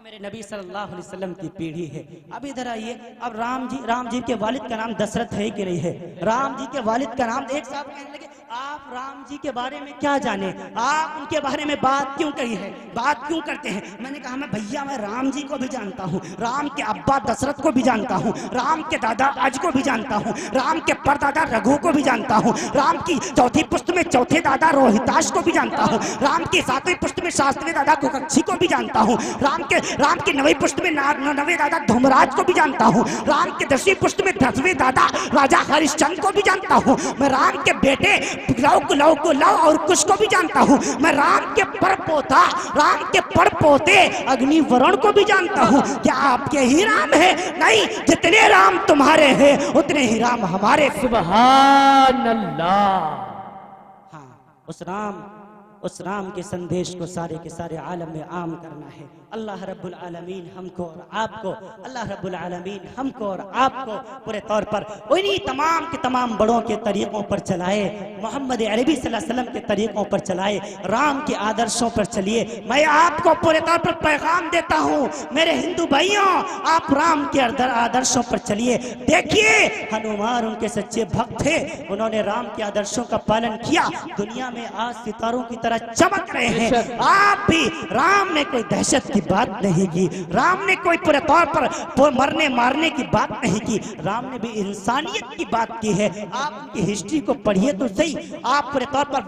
मेरे नबी सल्लल्लाहु अलैहि वसल्लम की पीढ़ी है। अब इधर आइए, अब राम जी के वालिद का नाम दशरथ है कि नहीं है? राम जी के वालिद का नाम, एक साहब कहने लगे आप राम जी के बारे में क्या जाने, आप उनके बारे में बात क्यों कही है, बात क्यों करते हैं? मैंने कहा मैं भैया मैं राम जी को भी जानता हूँ, राम के अब्बा दशरथ को भी जानता हूँ, राम के दादा अज को भी जानता हूँ, राम के परदादा रघु को भी जानता हूँ, राम की चौथी पुश्त में चौथे दादा रोहिताश को भी जानता हूँ, राम की सातवीं पुश्त में शास्त्री दादा कुकक्षी को भी जानता हूँ, राम के नवी पुश्त में नवे दादा धूमराज को भी जानता हूँ, राम के 10वीं पुश्त में 10वें दादा राजा हरिश्चंद्र को भी जानता हूँ, मैं राम के बेटे लव और कुश को भी जानता हूँ, मैं राम के परपोता राम के परपोते अग्निवरण को भी जानता हूँ। क्या आपके ही राम है? नहीं, जितने राम तुम्हारे हैं उतने ही राम हमारे। सुभान अल्लाह। हाँ, उस राम के संदेश को सारे के सारे आलम में आम करना है। अल्लाह रब्बुल आलमीन हमको और आपको, अल्लाह रब्बुल आलमीन हमको और आपको पूरे तौर पर उन्हीं तमाम के तमाम बड़ों के तरीकों पर चलाए, मोहम्मद अरबी सल्लल्लाहु अलैहि वसल्लम के तरीकों पर चलाए, राम के आदर्शों पर चलिए। मैं आपको पूरे तौर पर पैगाम देता हूँ मेरे हिंदू भाइयों, आप राम के आदर्शों पर चलिए। देखिए हनुमान उनके सच्चे भक्त थे, उन्होंने राम के आदर्शों का पालन किया, दुनिया में आज सितारों की तरह चमक रहे हैं। आप भी, राम ने कोई दहशत की बात नहीं की, राम ने कोई पूरे तौर पर मरने मारने की बात नहीं की, राम ने भी इंसानियत की बात की है। आप उनकी हिस्ट्री को पढ़िए तो सही, आप पूरे तौर पर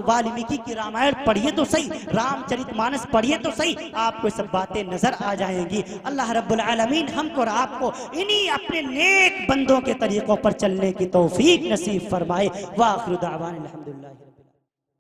वाल्मीकि की रामायण पढ़िए तो सही, रामचरितमानस पढ़िए तो सही, आपको सब बातें नजर आ जाएंगी। अल्लाह रब्बुल आलमीन हमको और आपको इन्हीं अपने नेक बंदों के तरीकों पर चलने की तौफीक नसीब फरमाए। व आखिरु दावाना अल्हम्दुलिल्लाह।